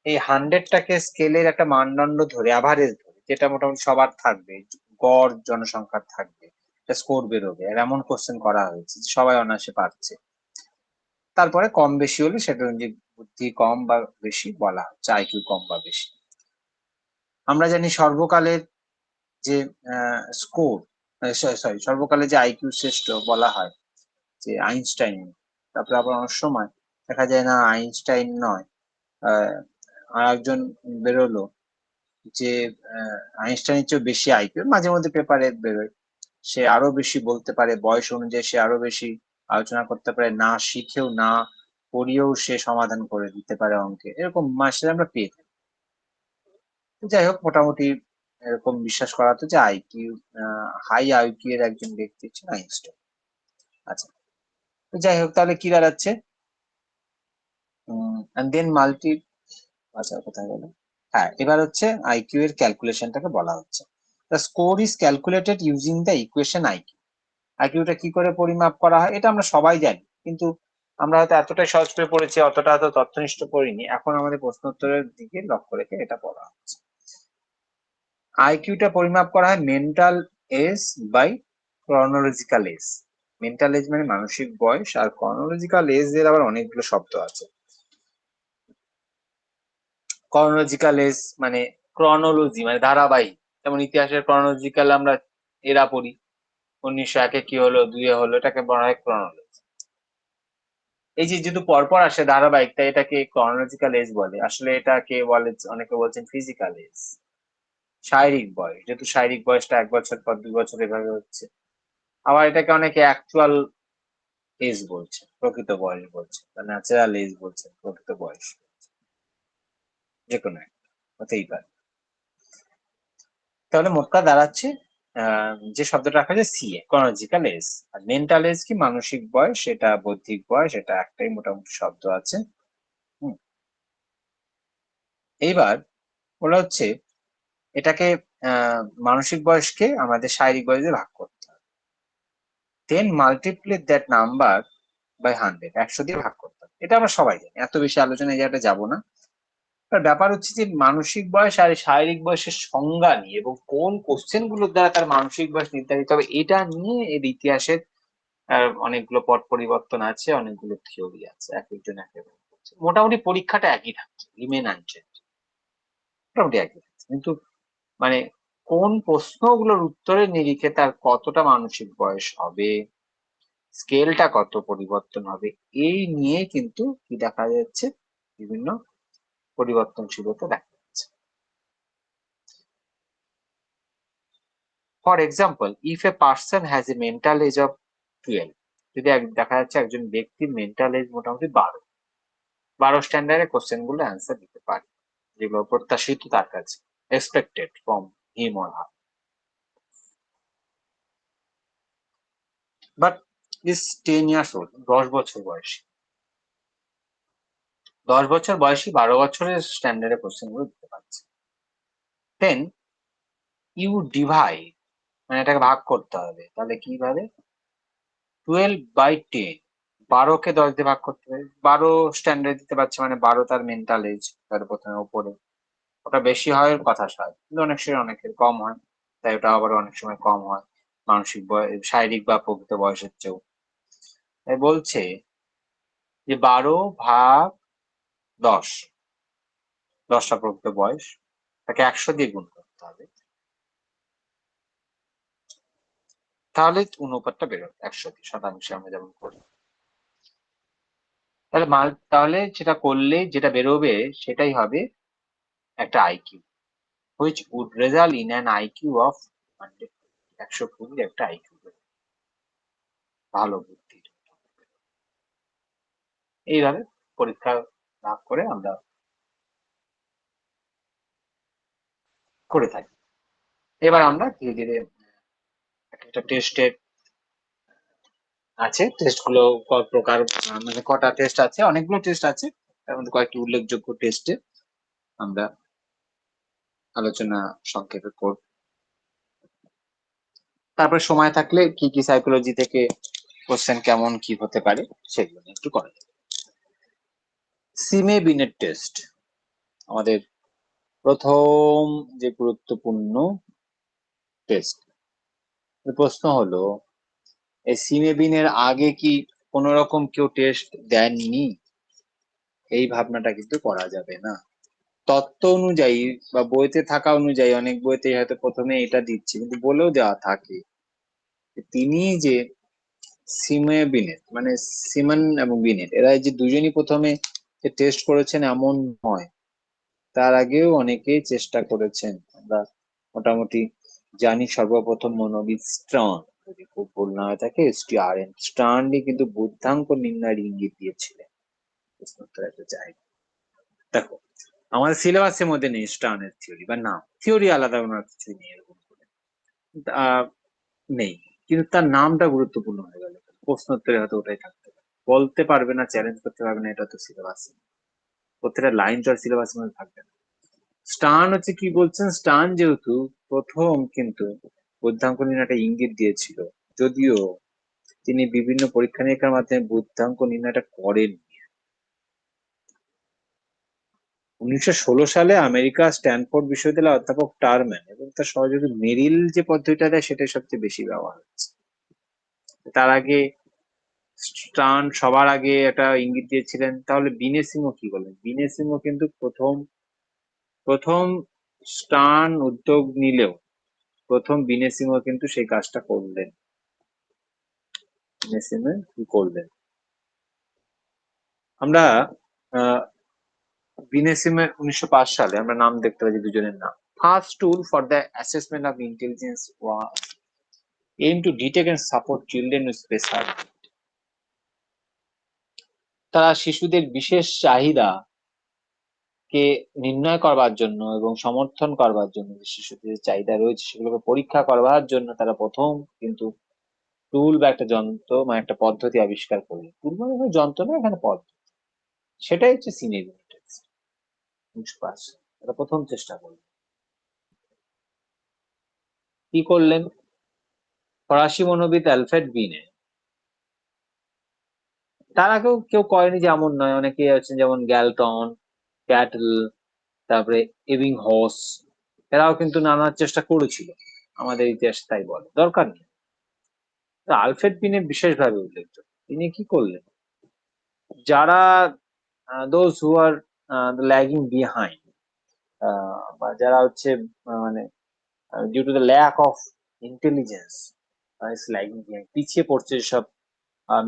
এই 100টাকে স্কেলের একটা মানদণ্ড ধরে, অ্যাভারেজ ধরে, যেটা মোটামুটি সবার থাকবে, গড় জনসংখ্যার থাকবে, একটা স্কোর বেরোবে, আর এমন কোশ্চেন করা হয়েছে যে সবাই অনায়াসে পারছে। তারপরে কম বেশি হলে সেটা অনুযায়ী বুদ্ধি কম বা বেশি বলা হচ্ছে, আইকিউ কম বা বেশি। আমরা জানি সর্বকালের যে স্কোর, সরি, সর্বকালের যে আইকিউ শ্রেষ্ঠ বলা হয় যে আইনস্টাইন। তারপরে আবার অনেক সময় দেখা যায় না আইনস্টাইন নয়, আর একজন বেরোলো যে আইনস্টাইনের চেয়েও বেশি আইকিউ, মাঝে মধ্যে পেপারে বেরোয়, সে আরো বেশি বলতে পারে, বয়স অনুযায়ী সে আরো বেশি আলোচনা করতে পারে, না শিখেও না পড়িয়েও সে সমাধান করে দিতে পারে অঙ্কে, এরকম মাসে আমরা পেয়ে থাকি। যাই হোক, মোটামুটি এরকম বিশ্বাস করা হতো যে আইকিউ, হাই আইকিউ এর একজন ব্যক্তি হচ্ছেন আইনস্টাইন। আচ্ছা, তো যাই হোক, তাহলে কি দাঁড়াচ্ছে? দেন মাল্টি, আচ্ছা কোথায় গেল? হ্যাঁ, এবার হচ্ছে আইকিউ এর ক্যালকুলেশনটাকে বলা হচ্ছে। The score is calculated using the equation IQ. আইকিউটা কি করে পরিমাপ করা হয় এটা আমরা সবাই জানি, কিন্তু আমরা হয়তো এতটাই সহজ করে পড়েছি, অতটা হয়তো তথ্যনিষ্ঠ করিনি। এখন আমাদের প্রশ্ন উত্তরের দিকে লক্ষ্য রেখে এটা পড়া হচ্ছে। আইকিউটা পরিমাপ করা হয় mental age by chronological age. Mental age মানে মানসিক বয়স, আর ক্রনোলজিক্যাল এজ এর আবার অনেকগুলো শব্দ আছে। ক্রনোলজিক্যাল এজ মানে ক্রনোলজি মানে ধারাবাহিক, যেমন ইতিহাসের ক্রনোলজিক্যাল আমরা এরা পড়ি, 1901-এ কি হলো, 2-এ হলো, এটাকে বলা হয় ক্রনোলজি। এই যে যেহেতু পরপর আসে ধারাবাহিক, তাই এটাকে ক্রনোলজিক্যাল এজ বলে। আসলে এটাকে বলে, অনেকে বলছেন ফিজিক্যাল এজ, শারীরিক বয়স, যেহেতু শারীরিক বয়সটা 1 বছর পর 2 বছর এভাবে হচ্ছে। আবার এটাকে অনেকে অ্যাকচুয়াল এজ বলছে, প্রকৃত বয়স বলছে, বা ন্যাচারাল এজ বলছে, প্রকৃত বয়স, যে কোনো একটা হতেই পারে। তাহলে মোটটা দাঁড়াচ্ছে যে শব্দটা রাখা যায় সিএ, ক্রনোলজিক্যাল এজ। আর মেন্টাল এজ কি মানসিক বয়স, সেটা বৌদ্ধিক বয়স, এটা একটাই মোটামুটি শব্দ আছে। এইবার বলা হচ্ছে এটাকে মানসিক বয়সকে আমাদের শারীরিক বয়সে ভাগ করতে হবে, দেন মাল্টিপ্লাই দ্যাট নাম্বার বাই 100, 100 দিয়ে ভাগ করতে হবে। এটা আমরা সবাই জানি, এত বেশি আলোচনা এই জায়গাটা যাবো না। ব্যাপার হচ্ছে যে মানসিক বয়স আর শারীরিক বয়সের সংজ্ঞা নিয়ে এবং কোন কোশ্চেন গুলোর দ্বারা তার মানসিক বয়স নির্ধারিত হবে, এটা নিয়ে এর ইতিহাসের অনেকগুলো পট পরিবর্তন আছে, অনেকগুলো থিওরি আছে, এক একজন এক এক বলছে। মোটামুটি পরীক্ষাটা একই থাকছে, রিমেন আনচেঞ্জ, মোটামুটি একই থাকছে, কিন্তু মানে কোন প্রশ্নগুলোর উত্তরের নিরিখে তার কতটা মানসিক বয়স হবে, স্কেলটা কত পরিবর্তন হবে, এই নিয়ে কিন্তু কি দেখা যাচ্ছে, বিভিন্ন পরিবর্তনশীলতা দেখা যাচ্ছে। For example, if a person has a mental age of 12, যদি দেখা যাচ্ছে একজন ব্যক্তির মেন্টাল এজ মোটামুটি 12 স্ট্যান্ডার্ডে কোশ্চেন গুলো অ্যান্সার দিতে পারে, যেগুলো প্রত্যাশিত তার কাছে, expected from him or her, but is 10 years old, 10 বছর বয়সী, 10 বছর বয়সী 12 বছরের স্ট্যান্ডার্ডে কোশ্চেন গুলো দিতে পারছে। দেন ইউ ডিভাইড, মানে এটাকে ভাগ করতে হবে, তাহলে কিভাবে? 12/10, 12কে 10 দিয়ে ভাগ করতে হবে, 12 স্ট্যান্ডার্ড দিতে পারছে, মানে 12 তার মেন্টাল এজ, তার প্রথমে উপরে, ওটা বেশি হয় কথা হয়, কিন্তু অনেক সময় অনেকের কম হয়, তাই ওটা আবার অনেক সময় কম হয় মানসিক বয়স, শারীরিক বা প্রকৃত বয়সের চেয়েও। তাই বলছে যে 12/10, 10টা প্রকৃত বয়স, তাকে 100 দিয়ে গুণ করতে হবে, তাহলে অনুপাতটা বেরোবে 100 দিয়ে, শতাংশে আমরা যেমন করি। তাহলে তাহলে সেটা করলে যেটা বেরোবে সেটাই হবে একটা IQ, which would result in an IQ of 100, 120 একটা আইকিউ, ভালো বুদ্ধি। এইভাবে পরীক্ষা ভাগ করে আমরা করে থাকি। এবার আমরা ধীরে ধীরে একটা টেস্টের আছে, টেস্ট গুলো প্রকার, মানে কটা টেস্ট আছে, অনেকগুলো টেস্ট আছে, তার মধ্যে কয়েকটি উল্লেখযোগ্য টেস্টে আমরা আলোচনা সংক্ষেপে করব। তারপরে সময় থাকলে কি কি সাইকোলজি থেকে কোশ্চেন কেমন কি হতে পারে সেগুলো নিয়ে একটু করা যাবে। সিমে বিনেট টেস্ট আমাদের প্রথম যে গুরুত্বপূর্ণ টেস্ট। প্রশ্ন হলো, এই সিমে বিনের আগে কি কোন রকম কেউ টেস্ট দেননি, এই ভাবনাটা কিন্তু করা যাবে না। তত্ত্ব অনুযায়ী বা বইতে থাকা অনুযায়ী অনেক বইতে হয়তো প্রথমে এটা দিচ্ছে, কিন্তু বলেও দেওয়া থাকে যে তিনি যে বিনেট মানে সিমন এবং বিনেট এরা যে দুজনই প্রথমে যে টেস্ট করেছেন এমন নয়, তার আগেও অনেকেই চেষ্টা করেছেন। আমরা মোটামুটি জানি সর্বপ্রথম মনোবিদ স্টার্ন, যদি খুব ভুল না হয়ে থাকে STRN স্টার্নই কিন্তু বুদ্ধাঙ্ক নির্ণয়ের ইঙ্গিত দিয়েছিলেন। প্রশ্নোত্তর একটা জায়গা দেখো, আমাদের সিলেবাসের মধ্যে নেই স্টার্নের থিওরি বা নাম, থিওরি আলাদা ওনার কিছুই নেই এরকম করে নেই, কিন্তু তার নামটা গুরুত্বপূর্ণ হয়ে গেল। প্রশ্নোত্তরে হয়তো ওটাই থাকতে পারে, বলতে পারবে না, চ্যালেঞ্জ করতে পারবে না, এটা তো সিলেবাস, প্রত্যেকটা লাইন তো আর সিলেবাসের মধ্যে থাকবে না। স্টার্ন হচ্ছে কি বলছেন, স্টার্ন যেহেতু প্রথম কিন্তু বুদ্ধাঙ্ক নির্ণয়টা ইঙ্গিত দিয়েছিল, যদিও তিনি বিভিন্ন পরীক্ষা নিরীক্ষার মাধ্যমে বুদ্ধাঙ্ক নির্ণয়টা করেন। 1916 সালে আমেরিকা স্ট্যানফোর্ড বিশ্ববিদ্যালয়ের অধ্যাপক টারম্যান এবং তার সহযোগী মেরিল যে পদ্ধতিটা দেয় সেটাই সবচেয়ে বেশি ব্যবহার হচ্ছে। তার আগে স্টার্ন সবার আগে একটা ইঙ্গিত দিয়েছিলেন। তাহলে বিনে সিংহ কি বলেন? বিনে সিংহ কিন্তু প্রথম প্রথম স্টার্ন উদ্যোগ নিলেও প্রথম বিনে সিংহ কিন্তু সেই কাজটা করলেন। বিনে সিংহ কি করলেন? আমরা বিনে সিংহ 1905 সালে আমরা নাম দেখতে পাচ্ছি দুজনের নাম। First tool for the assessment of intelligence was aim to detect and support children with special need. তারা শিশুদের বিশেষ চাহিদা কে নির্ণয় করবার জন্য এবং সমর্থন করবার জন্য, যে শিশুদের যে চাহিদা রয়েছে সেগুলোকে পরীক্ষা করবার জন্য তারা প্রথম কিন্তু টুল বা একটা যন্ত্র মানে একটা পদ্ধতি আবিষ্কার করলেন। টুল মানে কোনো যন্ত্র না, এখানে পদ্ধতি, সেটাই হচ্ছে সিনেবিন টেস্ট। 1905 তারা প্রথম চেষ্টা করলেন। কি করলেন? ফরাসি মনোবিদ অ্যালফ্রেড বিনে, তার আগেও কেউ করেনি যে এমন নয়, অনেকে আছেন যেমন গ্যালটন, ক্যাটল, তারপরে এবিংহস, এরাও কিন্তু নানা চেষ্টা করেছিল, আমাদের ইতিহাস তাই বলে, দরকার নেই। আলফ্রেড বিনে বিশেষভাবে উল্লেখযোগ্য। তিনি কি করলেন? যারা those who are lagging behind, বা যারা হচ্ছে মানে due to the lack of intelligence lagging behind, পিছিয়ে পড়ছে সব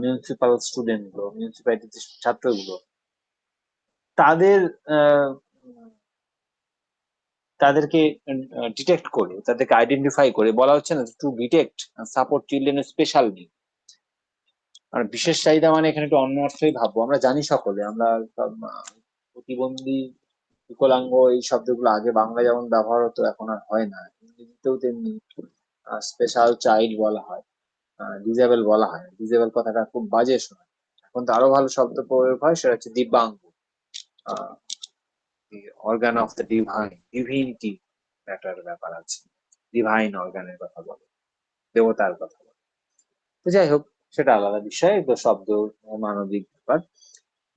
মিউনিসিপাল স্টুডেন্ট গুলো, মিউনিসিপ্যালিটির ছাত্রগুলো, তাদের তাদেরকে ডিটেক্ট করে, তাদেরকে আইডেন্টিফাই করে, বলা হচ্ছে না to detect support children special need. আর বিশেষ চাহিদা মানে এখানে একটু অন্য অর্থই ভাববো। আমরা জানি সকলে, আমরা সব প্রতিবন্ধী, বিকলাঙ্গ এই শব্দগুলো আগে বাংলা যেমন ব্যবহার হতো এখন আর হয় না, ইংরেজিতেও তেমনি স্পেশাল চাইল্ড বলা হয়, ডিজেবল বলা হয়। ডিজেবল কথাটা খুব বাজে শোনায়, এখন তো আরো ভালো শব্দ প্রয়োগ হয়, সেটা হচ্ছে divyang, organ of the divine, divinity একটা ব্যাপার আছে, ডিভাইন অর্গানের কথা বলে, দেবতার কথা বলে। তো যাই হোক, সেটা আলাদা বিষয়, তো শব্দ মানবিক ব্যাপার।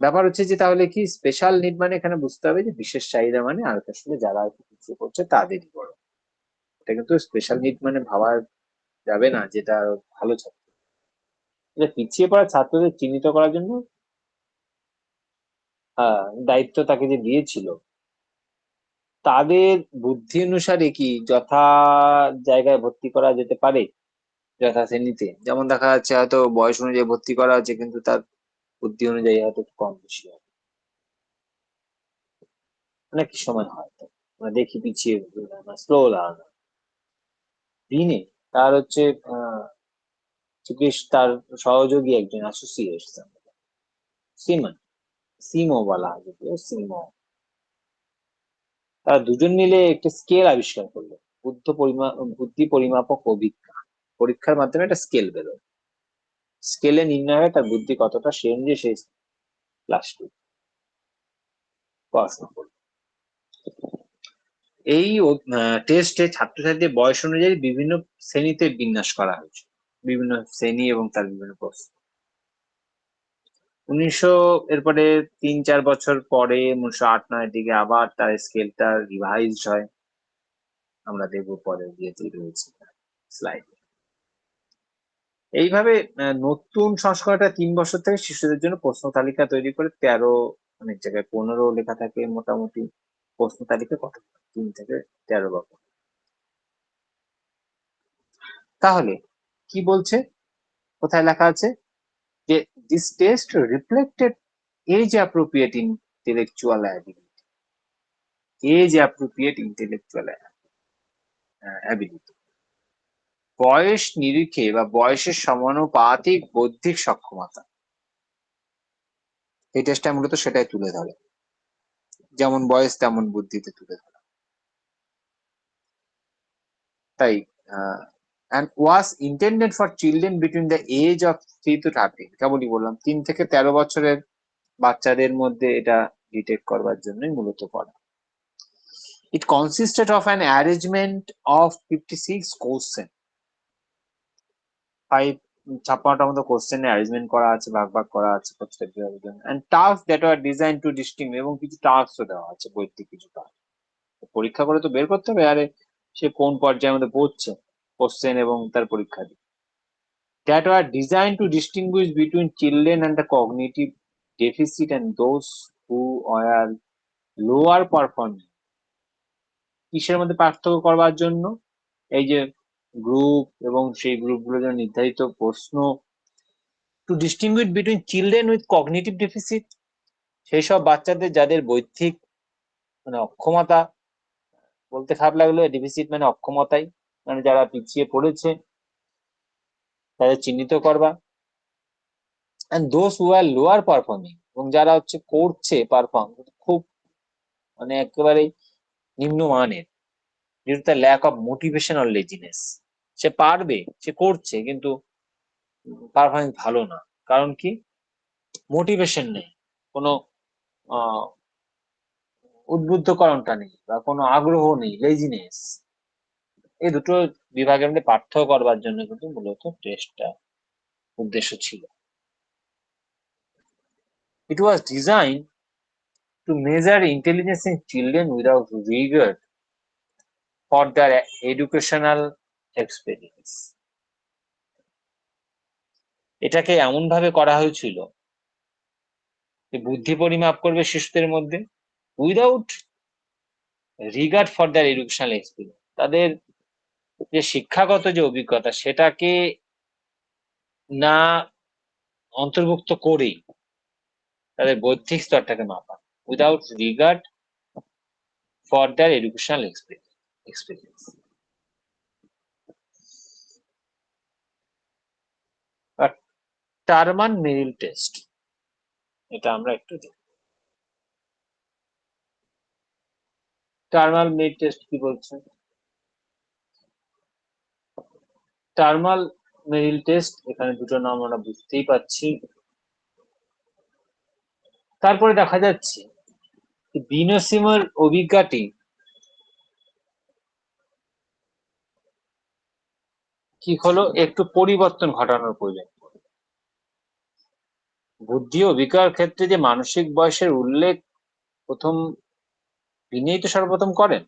ব্যাপার হচ্ছে যে তাহলে কি স্পেশাল নিড মানে এখানে বুঝতে হবে যে বিশেষ চাহিদা মানে আর আসলে যারা পিছিয়ে পড়ছে তাদেরই বড়। এটা কিন্তু স্পেশাল নিড মানে ভাবা যাবে না যেটা ভালো ছাত্র। এটা পিছিয়ে পড়া ছাত্রদের চিহ্নিত করার জন্য দায়িত্ব তাকে যে দিয়েছিল, তাদের বুদ্ধি অনুসারে কি যথা জায়গায় ভর্তি করা যেতে পারে, যথা শ্রেণীতে। যেমন দেখা যাচ্ছে হয়তো বয়স অনুযায়ী ভর্তি করা হচ্ছে, কিন্তু তার বুদ্ধি অনুযায়ী হয়তো একটু কম বেশি হয়, অনেক সময় হয়। তো আমরা দেখি পিছিয়ে স্লো লার্নার দিনে, তার হচ্ছে চিকিৎস তার সহযোগী একজন অ্যাসোসিয়েট সিমন, সিমো বলা হয় যদিও, সিমো, তারা দুজন মিলে একটা স্কেল আবিষ্কার করলো, বুদ্ধি পরিমাপক অভিজ্ঞতা। পরীক্ষার মাধ্যমে একটা স্কেল বেরোয়, স্কেলে নির্ণয় হয় তার বুদ্ধি কতটা, সে অনুযায়ী সে ক্লাস 2 পড়াশোনা করবে। এই টেস্টে ছাত্রছাত্রীদের বয়স অনুযায়ী বিভিন্ন শ্রেণীতে বিন্যাস করা হয়েছে, বিভিন্ন শ্রেণী এবং তার বিভিন্ন প্রশ্ন। 1900 এরপরে 3-4 বছর পরে 1908-9 দিকে আবার তার স্কেলটা রিভাইজ হয়, আমরা দেখবো পরে গিয়ে রয়েছে স্লাইড। এইভাবে নতুন সংস্করণটা 3 বছর থেকে শিশুদের জন্য প্রশ্ন তালিকা তৈরি করে 13, অনেক জায়গায় 15 লেখা থাকে মোটামুটি প্রশ্ন তালিকা কত? 3 থেকে 13 বছর। তাহলে কি বলছে, কোথায় লেখা আছে যে this test reflected age appropriate intellectual ability, age appropriate intellectual ability, বয়স নিরিখে বা বয়সের সমানুপাতিক বৌদ্ধিক সক্ষমতা। এই টেস্টটা মূলত সেটাই তুলে ধরে, যেমন বয়স তেমন বুদ্ধিতে তুলে ধরে। তাই and was intended for children between the age of 3 to 13, কেবলই বললাম 3 থেকে 13 বছরের বাচ্চাদের মধ্যে এটা ডিটেক্ট করবার জন্যই মূলত করা। It consisted of an arrangement of 56 question, 56টা মতো কোশ্চেনে অ্যারেঞ্জমেন্ট করা আছে, ভাগ ভাগ করা আছে প্রত্যেক বিভাগের জন্য, and tasks that were designed to distinguish, এবং কিছু টাস্কও দেওয়া আছে, বৈদিক কিছু টাস্ক পরীক্ষা করে তো বের করতে হবে আরে সে কোন পর্যায়ের মধ্যে পড়ছে, কোশ্চেন এবং তার পরীক্ষা দিয়ে। That were designed to distinguish between children under cognitive deficit and those who were lower performing. কিসের মধ্যে পার্থক্য করবার জন্য? এই যে গ্রুপ এবং সেই গ্রুপগুলোর জন্য নির্ধারিত প্রশ্ন। To distinguish between children with cognitive deficit, সেই সব বাচ্চাদের যাদের বৌদ্ধিক মানে অক্ষমতা, বলতে খারাপ লাগলো, ডেফিসিট মানে অক্ষমতাই, মানে যারা পিছিয়ে পড়েছে তাদের চিহ্নিত করবা। and those who are lower performing, এবং যারা হচ্ছে করছে পারফর্ম খুব মানে একেবারে নিম্নমানের, due to the lack of motivation or laziness, সে পারবে, সে করছে কিন্তু পারফরমেন্স ভালো না, কারণ কি? মোটিভেশন নেই, কোনো উদ্বুদ্ধকরণটা নেই বা কোনো আগ্রহ নেই, লেজিনেস। এই দুটো বিভাগের মধ্যে পার্থক্য করবার জন্য কিন্তু মূলত টেস্টটা উদ্দেশ্য ছিল। It was designed to measure intelligence in children without rigor for their educational experience. এটাকে এমন ভাবে করা হয়েছিল যে বুদ্ধি পরিমাপ করবে শিশুদের মধ্যে without regard for their educational experience, তাদের যে শিক্ষাগত যে অভিজ্ঞতা সেটাকে না অন্তর্ভুক্ত করেই তাদের বৌদ্ধিক স্তরটাকে মাপা, without regard for their educational experience. Terman Merrill test, এটা আমরা একটু দেখি। টার্মাল মেরিল টেস্ট কি বলছে? টার্মাল মেরিল টেস্ট, এখানে দুটো নাম আমরা বুঝতেই পাচ্ছি। তারপরে দেখা যাচ্ছে বিনোসিমের অভিজ্ঞাটি কি হলো, একটু পরিবর্তন ঘটানোর প্রয়োজন। বুদ্ধি ও বিকার ক্ষেত্রে যে মানসিক বয়সের উল্লেখ প্রথম বিনেই তো সর্বপ্রথম করেন,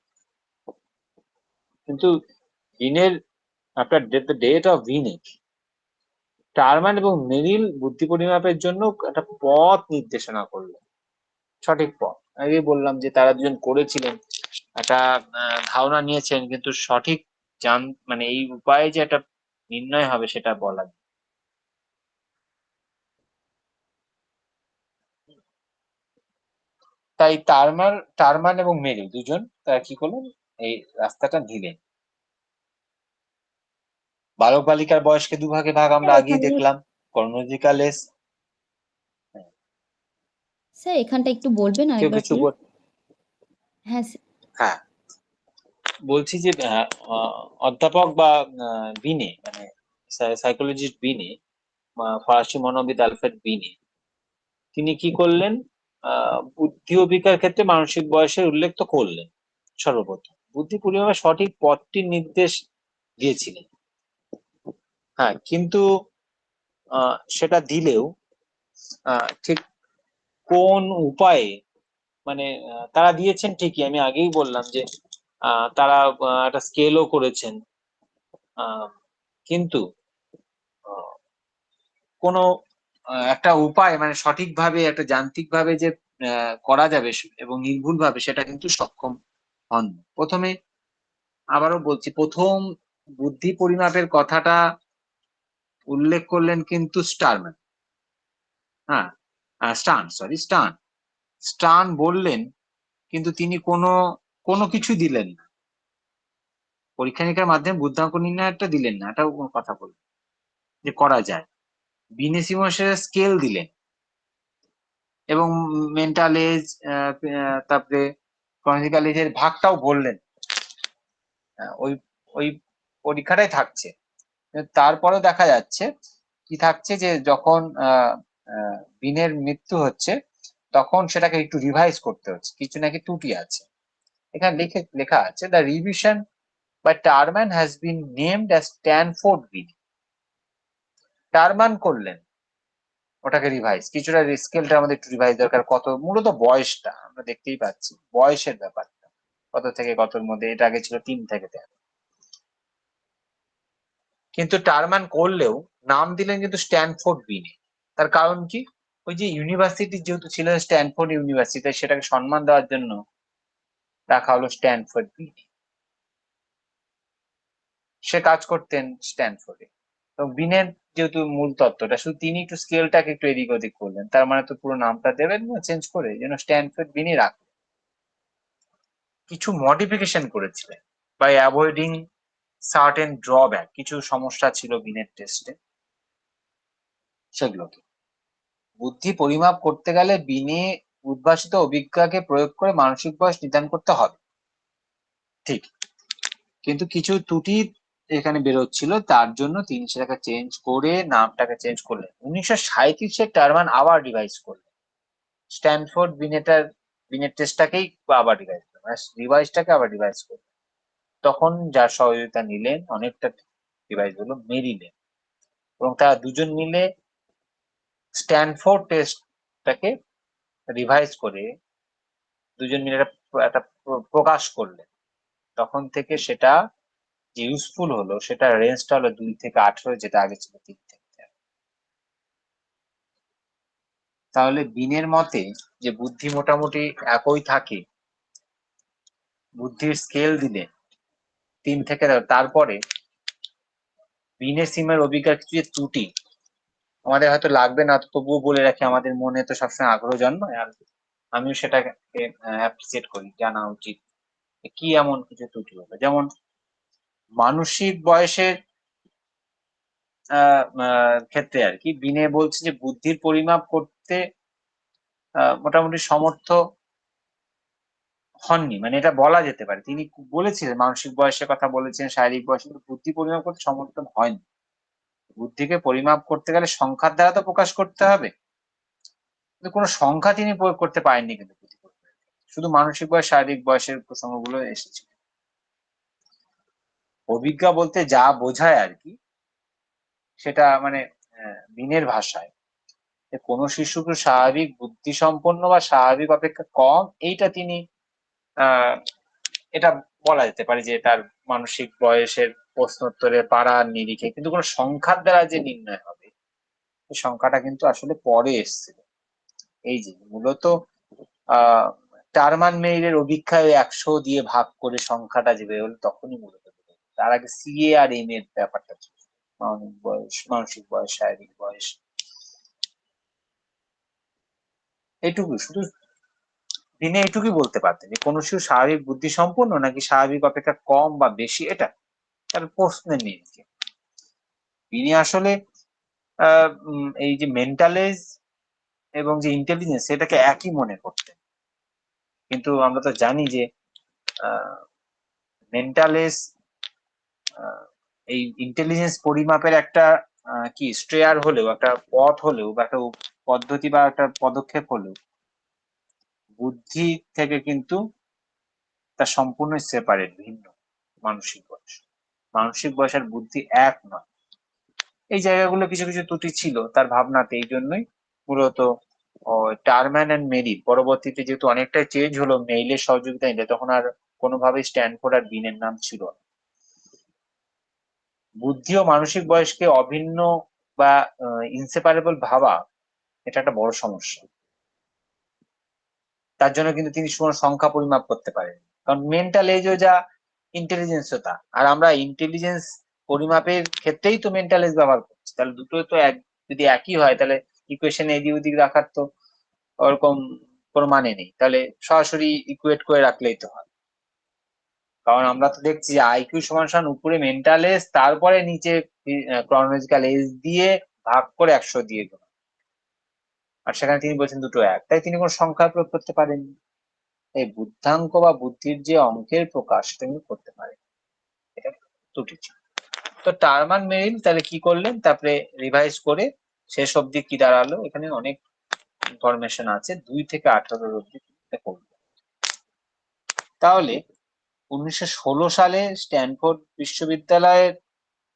কিন্তু বিনের আফটার দ্য ডেট অফ বিনে টারমান এবং মেরিল বুদ্ধি পরিমাপের জন্য একটা পথ নির্দেশনা করলেন, সঠিক পথ। আগে বললাম যে তারা দুজন করেছিলেন, একটা ধারণা নিয়েছেন, কিন্তু সঠিক মানে এই উপায়ে যে একটা নির্ণয় হবে সেটা বলা যায়। তাই টারমান এবং মেরিল দুজন তারা কি করলেন, এই রাস্তাটা দিলেন। বালক বালিকার বয়সকে দুভাগে ভাগ আমরা আগেই দেখলাম, ক্রনোলজিক্যাল এজ। স্যার এখানটা একটু বলবেন কেউ আরেকবার কিছু প্লিজ? হ্যাঁ হ্যাঁ বলছি যে অধ্যাপক বা বিনে মানে সাইকোলজিস্ট বিনে, ফরাসি মনোবিদ আলফ্রেড বিনে, তিনি কি করলেন, বুদ্ধি ও বিকার ক্ষেত্রে মানসিক বয়সের উল্লেখ তো করলেন সর্বপ্রথম, বুদ্ধি পরিমাপের সঠিক পথটির নির্দেশ দিয়েছিলেন। হ্যাঁ, কিন্তু সেটা দিলেও ঠিক কোন উপায়ে, মানে তারা দিয়েছেন ঠিকই, আমি আগেই বললাম যে তারা একটা স্কেলও করেছেন, কিন্তু কোনো একটা উপায় মানে সঠিকভাবে একটা যান্ত্রিক ভাবে যে করা যাবে এবং নির্ভুলভাবে সেটা কিন্তু সক্ষম হন। প্রথমে আবারও বলছি, প্রথম বুদ্ধি পরিমাপের কথাটা উল্লেখ করলেন কিন্তু স্টারম্যান। হ্যাঁ, স্টার্ন স্টার্ন বললেন, কিন্তু তিনি কোনো কিছু দিলেন না, পরীক্ষা নিরীক্ষার মাধ্যমে বুদ্ধাঙ্ক নির্ণয়টা দিলেন না, এটাও কোনো কথা বললেন যে করা যায়। বিনেসিমসের স্কেল দিলেন এবং মেন্টাল এজ, তারপরে ক্রনিক্যাল এজের ভাগটাও বললেন। ওই ওই পরীক্ষাটাই থাকছে। তারপরে দেখা যাচ্ছে কি থাকছে, যে যখন বিনের মৃত্যু হচ্ছে তখন সেটাকে একটু রিভাইজ করতে হচ্ছে, কিছু নাকি ত্রুটি আছে। এখানে লেখা আছে, the revision by Terman has been named as Stanford Binet. Terman করলেন ওটাকে রিভাইজ, কিছুটা স্কেলটা আমাদের একটু রিভাইজ দরকার। কত, মূলত বয়সটা আমরা দেখতেই পাচ্ছি, বয়সের ব্যাপারটা কত থেকে কতর মধ্যে, এটা আগে ছিল 3 থেকে 13। কিন্তু টারম্যান করলেও নাম দিলেন কিন্তু স্ট্যানফোর্ড বিনে। তার কারণ কি, ওই যে ইউনিভার্সিটি যেহেতু ছিল স্ট্যানফোর্ড ইউনিভার্সিটি, সেটাকে সম্মান দেওয়ার জন্য রাখা হলো স্ট্যানফোর্ড বিনে। সে কাজ করতেন স্ট্যানফোর্ডে, এবং বিনের যেহেতু মূল তত্ত্বটা, শুধু তিনি একটু স্কেলটাকে একটু এদিক ওদিক করলেন, তার মানে তো পুরো নামটা দেবেন না, চেঞ্জ করে যেন স্ট্যানফোর্ড বিনই রাখলেন। কিছু মডিফিকেশন করেছিলেন বাই অ্যাভয়েডিং সার্টেন ড্রব্যাক, কিছু সমস্যা ছিল বিনের টেস্টে, সেগুলোকে। বুদ্ধি পরিমাপ করতে গেলে বিনে উদ্ভাসিত অভিজ্ঞতাকে প্রয়োগ করে মানসিক বয়স নির্ধারণ করতে হবে, ঠিক। কিন্তু কিছু ত্রুটি এখানে বেরোচ্ছিল, তার জন্য তিনি সেটাকে চেঞ্জ করে নামটাকে চেঞ্জ করলেন। 1937 টারম্যান আবার রিভাইজ করলেন স্ট্যানফোর্ড বিনেট টেস্টটাকেই আবার রিভাইজ করলেন, রিভাইজটাকে আবার রিভাইজ করলেন। তখন যার সহযোগিতা নিলেন অনেকটা রিভাইজ হলো মেরিলেন, এবং তারা দুজন মিলে স্ট্যানফোর্ড টেস্টটাকে রিভাইজ করে দুজন মিলে একটা প্রকাশ করলেন। তখন থেকে সেটা যে ইউজফুল হলো, সেটা রেঞ্জটা হলো 2 থেকে 18, যেটা আগে ছিল 3 থেকে 13। তাহলে বিনের মতে যে বুদ্ধি মোটামুটি একই থাকে, বুদ্ধির স্কেল দিলে 3 থেকে 13। তারপরে বিনের সিমের অভিজ্ঞতার কিছু যে ত্রুটি আমাদের হয়তো লাগবে না, তবুও বলে রাখি, আমাদের মনে তো সবসময় আগ্রহ জন্মায়, আর আমিও সেটাকে অ্যাপ্রিসিয়েট করি, জানা উচিত কি এমন কিছু ত্রুটি হলো। যেমন মানসিক বয়সের ক্ষেত্রে আর কি, বিনে বলছে যে বুদ্ধির পরিমাপ করতে মোটামুটি সমর্থ হননি, মানে এটা বলা যেতে পারে। তিনি বলেছিলেন মানসিক বয়সের কথা বলেছেন, শারীরিক বয়স, বুদ্ধি পরিমাপ করতে সমর্থন হয়নি। বুদ্ধিকে পরিমাপ করতে গেলে সংখ্যার দ্বারা তো প্রকাশ করতে হবে, কিন্তু কোনো সংখ্যা তিনি প্রয়োগ করতে পারেননি। কিন্তু শুধু মানসিক বয়স, শারীরিক বয়সের প্রসঙ্গগুলো এসেছে। অভিজ্ঞা বলতে যা বোঝায় আর কি, সেটা মানে বিনের ভাষায় কোন শিশুকে স্বাভাবিক বুদ্ধি সম্পন্ন বা স্বাভাবিক অপেক্ষা কম, এইটা তিনি এটা বলা যেতে পারে যে তার মানসিক বয়সের প্রশ্নোত্তরে পাড়ার নিরিখে, কিন্তু কোনো সংখ্যার দ্বারা যে নির্ণয় হবে, এই সংখ্যাটা কিন্তু আসলে পরে এসেছিল। এই যে মূলত টারমান মেইরের অভিক্ষায় 100 দিয়ে ভাগ করে সংখ্যাটা যে বেরোলো, তখনই মূলত তার আগে সিএ আর এম এর ব্যাপারটা ছিল, মানসিক বয়স, শারীরিক বয়স, এইটুকু শুধু। তিনি এইটুকুই বলতে পারতেন যে কোন শিশু স্বাভাবিক বুদ্ধি সম্পন্ন নাকি স্বাভাবিক অপেক্ষা কম বা বেশি, এটা তার প্রশ্নের নিরিখে। তিনি আসলে এই যে মেন্টাল এজ এবং যে ইন্টেলিজেন্স, সেটাকে একই মনে করতেন। কিন্তু আমরা তো জানি যে মেন্টাল এজ এই ইন্টেলিজেন্স পরিমাপের একটা কি স্ট্রেয়ার হলেও, একটা পথ হলেও, বা একটা পদ্ধতি বা একটা পদক্ষেপ হলেও, বুদ্ধি থেকে কিন্তু তা সম্পূর্ণ সেপারেট, ভিন্ন। মানসিক বয়স আর বুদ্ধি এক নয়। এই জায়গাগুলো কিছু কিছু ত্রুটি ছিল তার ভাবনাতে, এই জন্যই মূলত টারম্যান এন্ড মেরিল পরবর্তীতে যেহেতু অনেকটাই চেঞ্জ হলো মেইলের সহযোগিতা নিলে, তখন আর কোনোভাবেই স্ট্যানফোর্ড আর বিনের নাম ছিল না। বুদ্ধি ও মানসিক বয়সকে অভিন্ন বা ইনসেপারেবল ভাবা, এটা একটা বড় সমস্যা। তার জন্য কিন্তু তিনি কোনো সংখ্যা পরিমাপ করতে পারেন, কারণ মেন্টাল এজও যা ইন্টেলিজেন্সও তা। আর আমরা ইন্টেলিজেন্স পরিমাপের ক্ষেত্রেই তো মেন্টাল এজ ব্যবহার করছি, তাহলে দুটো তো যদি একই হয় তাহলে ইকুয়েশন এদিক ওদিক রাখার তো ওরকম কোনো মানে নেই, তাহলে সরাসরি ইকুয়েট করে রাখলেই তো হয়। কারণ আমরা তো দেখছি যে আইকিউ সমান সমান উপরে মেন্টাল এজ, তারপরে নিচে ক্রনোলজিক্যাল এজ দিয়ে ভাগ করে 100 দিয়ে দেবো, আর সেখানে তিনি বলছেন দুটো এক, তাই তিনি কোনো সংখ্যা প্রয়োগ করতে পারেননি। এই বুদ্ধাঙ্ক বা বুদ্ধির যে অঙ্কের প্রকাশ তিনি করতে পারেন, এটা ত্রুটি ছিল। তো টারমান মেরিল তাহলে কি করলেন, তারপরে রিভাইজ করে শেষ অবধি কি দাঁড়ালো, এখানে অনেক ইনফরমেশন আছে, 2 থেকে 18 অবধি করলো। তাহলে 1916 সালে স্ট্যানফোর্ড বিশ্ববিদ্যালয়ের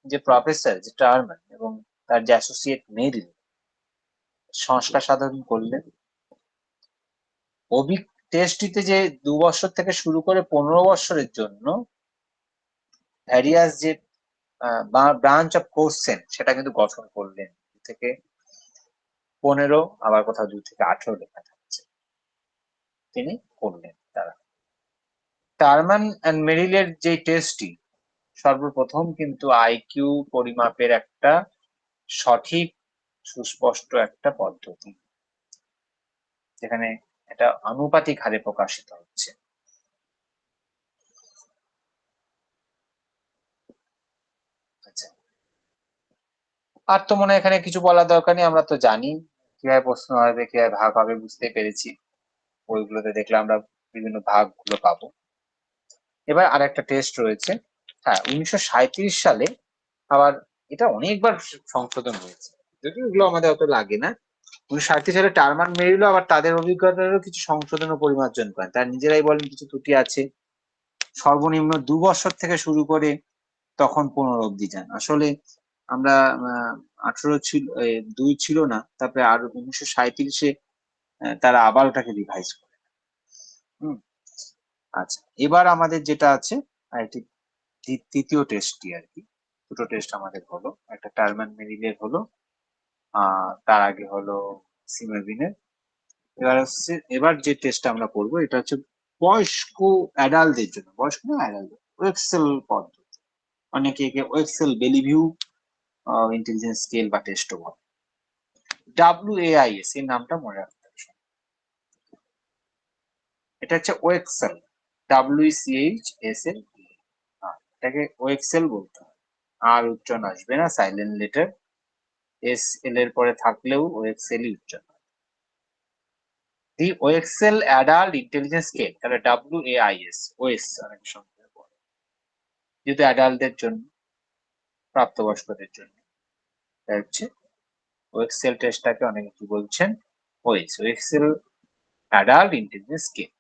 যে প্রফেসর যে টারমান এবং তার যে অ্যাসোসিয়েট মেরিল সংস্কার সাধন করলেন। টেস্টটিতে যে 2 বছর থেকে শুরু করে 15 বছরের জন্য ভ্যারিয়াস যে ব্রাঞ্চ অফ কোশ্চেন সেটা কিন্তু গঠন করলেন, 2 থেকে 15, আবার কোথাও 2 থেকে 18 লেখা থাকছে, তিনি করলেন তারা। টারমান এন্ড মেরিলের যে টেস্টটি সর্বপ্রথম কিন্তু আইকিউ পরিমাপের একটা সঠিক সুস্পষ্ট একটা পদ্ধতি, যেখানে এটা আনুপাতিক হারে প্রকাশিত হচ্ছে। আচ্ছা, আর তো মনে হয় এখানে কিছু বলার দরকার নেই, আমরা তো জানি কিভাবে প্রশ্ন হবে, কিভাবে ভাগ হবে, বুঝতে পেরেছি। ওইগুলোতে দেখলে আমরা বিভিন্ন ভাগগুলো পাবো। এবার আর একটা টেস্ট রয়েছে, হ্যাঁ 1937 সালে, আবার এটা অনেকবার সংশোধন হয়েছে, যদিও এগুলো আমাদের অত লাগে না। 1937 সালে টারমান মেরিলও আবার তাদের অভিজ্ঞতারও কিছু সংশোধন ও পরিমার্জন করেন, তারা নিজেরাই বলেন কিছু ত্রুটি আছে। সর্বনিম্ন 2 বছর থেকে শুরু করে তখন 15 অব্দি যান। আসলে আমরা 18 ছিল, 2 ছিল না, তারপরে আর 1937-এ তারা আবার ওটাকে রিভাইজ করে। আচ্ছা, এবার আমাদের যেটা আছে এটি তৃতীয় টেস্টটি আর কি, দুটো টেস্ট আমাদের হলো, একটা টারমান মেরিলের হলো, তার আগে হলো সিমেভিনের। এবার যে টেস্টটা আমরা করবো এটা হচ্ছে বয়স্ক অ্যাডাল্টদের জন্য, বয়স্ক না অ্যাডাল্ট, ওয়েক্সেল পদ্ধতি, অনেকে একে ওয়েক্সেল বেলিভিউ ইন্টেলিজেন্স স্কেল বা টেস্টও বলে। WAIS এর নামটা মনে রাখতে হবে। এটা হচ্ছে ওয়েক্সেল, WCHSL, এটাকে ওয়েক্সেল বলতে হয়, আর উচ্চারণ আসবে না, সাইলেন্ট লেটার, SL এর পরে থাকলেও ওয়েক্সেলই উচ্চারণ। দি ওয়েক্সেল অ্যাডাল্ট ইন্টেলিজেন্স স্কেল, তাহলে WAIS, ওয়েস অনেক সংখ্যা বলে, যেহেতু অ্যাডাল্টদের জন্য, প্রাপ্তবয়স্কদের জন্য, এটা হচ্ছে ওয়েক্সেল টেস্টটাকে অনেকে কি বলছেন, ওয়েক্সেল অ্যাডাল্ট ইন্টেলিজেন্স স্কেল।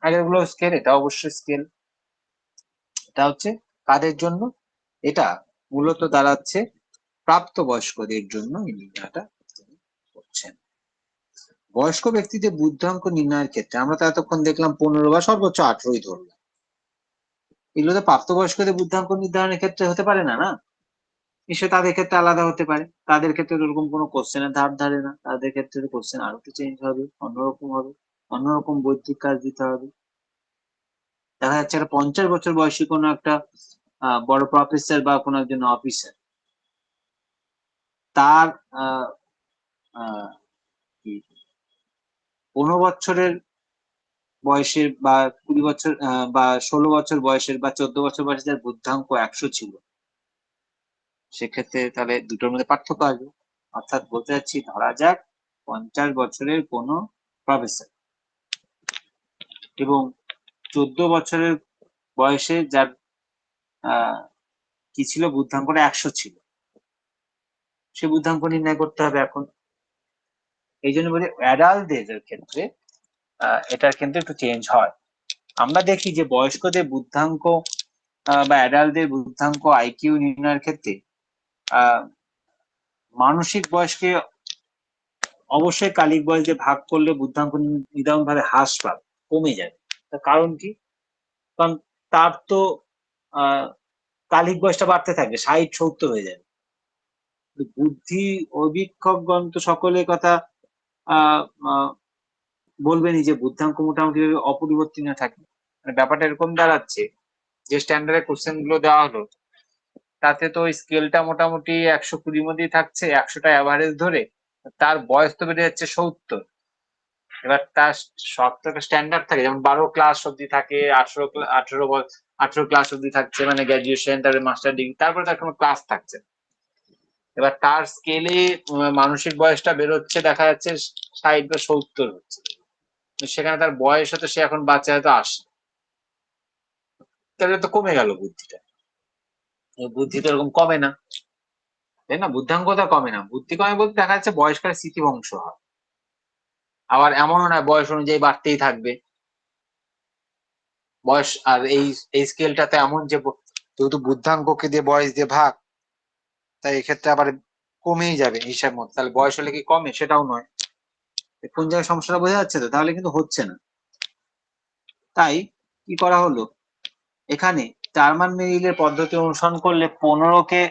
আগেরগুলো স্কেল, এটা অবশ্যই স্কেল। এটা হচ্ছে কাদের জন্য, এটা মূলত দাঁড়াচ্ছে প্রাপ্তবয়স্কদের জন্য এই নির্ণয়টা করছেন। বয়স্ক ব্যক্তিদের বুদ্ধাঙ্ক নির্ণয়ের ক্ষেত্রে আমরা তো এতক্ষণ দেখলাম 15 বা সর্বোচ্চ 18ই ধরলাম, এগুলো তো প্রাপ্তবয়স্কদের বুদ্ধাঙ্ক নির্ধারণের ক্ষেত্রে হতে পারে না, না নিশ্চয়ই তাদের ক্ষেত্রে আলাদা হতে পারে, তাদের ক্ষেত্রে ওরকম কোনো কোশ্চেনের ধার ধারে না, তাদের ক্ষেত্রে কোশ্চেন আরো একটু চেঞ্জ হবে, অন্যরকম হবে, অন্যরকম বৈদিক কাজ দিতে হবে। দেখা যাচ্ছে একটা 50 বছর বয়সী কোনো একটা বড় প্রফেসর বা কোনো একজন অফিসার, তার 15 বছরের বয়সের বা 20 বছর বা 16 বছর বয়সের বা 14 বছর বয়সের যার বুদ্ধাঙ্ক 100 ছিল, সেক্ষেত্রে তাহলে দুটোর মধ্যে পার্থক্য আসবে। অর্থাৎ বলতে চাচ্ছি, ধরা যাক 50 বছরের কোনো প্রফেসর এবং 14 বছরের বয়সে যার কি ছিল, বুদ্ধাঙ্কটা 100 ছিল, সে বুদ্ধাঙ্ক নির্ণয় করতে হবে এখন। এই জন্য বলি অ্যাডাল্টদের ক্ষেত্রে এটার কিন্তু একটু চেঞ্জ হয়। আমরা দেখি যে বয়স্কদের বুদ্ধাঙ্ক বা অ্যাডাল্টদের বুদ্ধাঙ্ক আইকিউ নির্ণয়ের ক্ষেত্রে মানসিক বয়সকে অবশ্যই কালিক বয়স দিয়ে ভাগ করলে বুদ্ধাঙ্ক নিদারুণ ভাবে হ্রাস পাবে, কমে যাবে। তার কারণ কি, কারণ তার তো কালিক বয়সটা বাড়তে থাকবে, 60-70 হয়ে যাবে। বুদ্ধি অভিক্ষকগণ তো সকলের কথা বলবেনই যে বুদ্ধাঙ্ক মোটামুটি অপরিবর্তনীয় থাকে। মানে ব্যাপারটা এরকম দাঁড়াচ্ছে যে স্ট্যান্ডার্ডের কোশ্চেন গুলো দেওয়া হলো তাতে তো ওই স্কেলটা মোটামুটি 120 মধ্যেই থাকছে, 100টা অ্যাভারেজ ধরে। তার বয়স তো বেড়ে যাচ্ছে 70। এবার তার সব তো একটা স্ট্যান্ডার্ড থাকে, যেমন 12 ক্লাস অব্দি থাকে, 18 ক্লাস অব্দি থাকছে, মানে গ্রাজুয়েশন, তারপরে মাস্টার ডিগ্রি, তারপরে তার কোনো ক্লাস থাকছে না। এবার তার স্কেলে মানসিক বয়সটা বেরোচ্ছে, দেখা যাচ্ছে 60 বা 70 হচ্ছে। তো সেখানে তার বয়স হয়তো সে এখন বাচ্চা হয়তো 80, তাহলে তো কমে গেল বুদ্ধিটা। বুদ্ধি তো এরকম কমে না, তাই না? বুদ্ধাঙ্কতা কমে না, বুদ্ধি কমে বলতে দেখা যাচ্ছে বয়সকালে স্মৃতিভ্রংশ হয়। আবার এমনও নয় বয়স অনুযায়ী বাড়তেই থাকবে বয়স। আর এই স্কেলটাতে এমন যে যেহেতু বুদ্ধাঙ্ককে দিয়ে বয়স দিয়ে ভাগ, তাই এক্ষেত্রে আবার কমেই যাবে হিসাব মতো। তাহলে বয়স হলে কি কমে? সেটাও নয়। কোন জায়গায় সমস্যাটা বোঝা যাচ্ছে তো? তাহলে কিন্তু হচ্ছে না। তাই কি করা হলো, এখানে জার্মান মেরিলের পদ্ধতি অনুসরণ করলে 15কে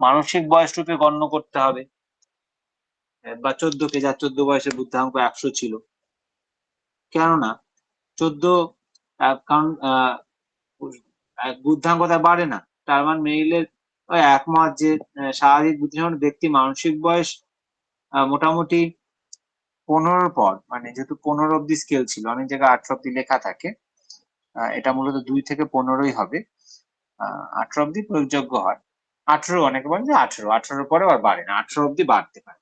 মানসিক বয়স রূপে গণ্য করতে হবে, বা 14কে, যার 14 বয়সে বুদ্ধাঙ্ক 100 ছিল। কেননা 14, কারণ বুদ্ধাঙ্কতা বাড়ে না। জার্মান মেরিলের ওই একমত যে স্বাভাবিক বুদ্ধিসম্পন্ন ব্যক্তি মানসিক বয়স মোটামুটি 15 পর, মানে যেহেতু 15 অব্দি স্কেল ছিল, অনেক জায়গায় 18 অব্দি লেখা থাকে, এটা মূলত 2 থেকে 15ই হবে। 18 অব্দি প্রয়োগযোগ্য হয়। 18, অনেকে বলেন যে 18 পরে আর বাড়ে না, 18 অব্দি বাড়তে পারে।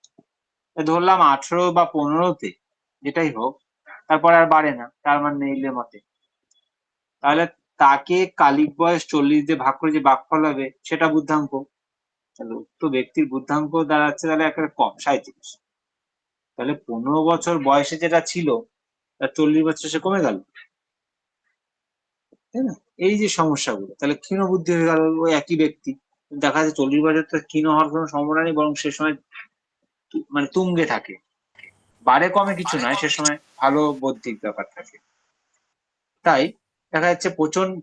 ধরলাম 18 বা 15তে, যেটাই হোক, তারপরে আর বাড়ে না জার্মান মেরিলের মতে। তাহলে তাকে কালিক বয়স 40 দিয়ে ভাগ করে যে ভাগফল হবে সেটা বুদ্ধাঙ্ক। তাহলে উক্ত ব্যক্তির বুদ্ধাঙ্ক দাঁড়াচ্ছে তাহলে একেবারে কম, 37। তাহলে 15 বছর বয়সে যেটা ছিল তার 40 বছর সে কমে গেল, তাই না? এই যে সমস্যাগুলো, তাহলে ক্ষীণ বুদ্ধি হয়ে গেল ওই একই ব্যক্তি। দেখা যাচ্ছে 40 বছর তো ক্ষীণ হওয়ার কোনো সম্ভাবনা নেই, বরং সে সময় মানে তুঙ্গে থাকে, বাড়ে কমে কিছু নয়, সে সময় ভালো বৌদ্ধিক ব্যাপার থাকে। তাই দেখা যাচ্ছে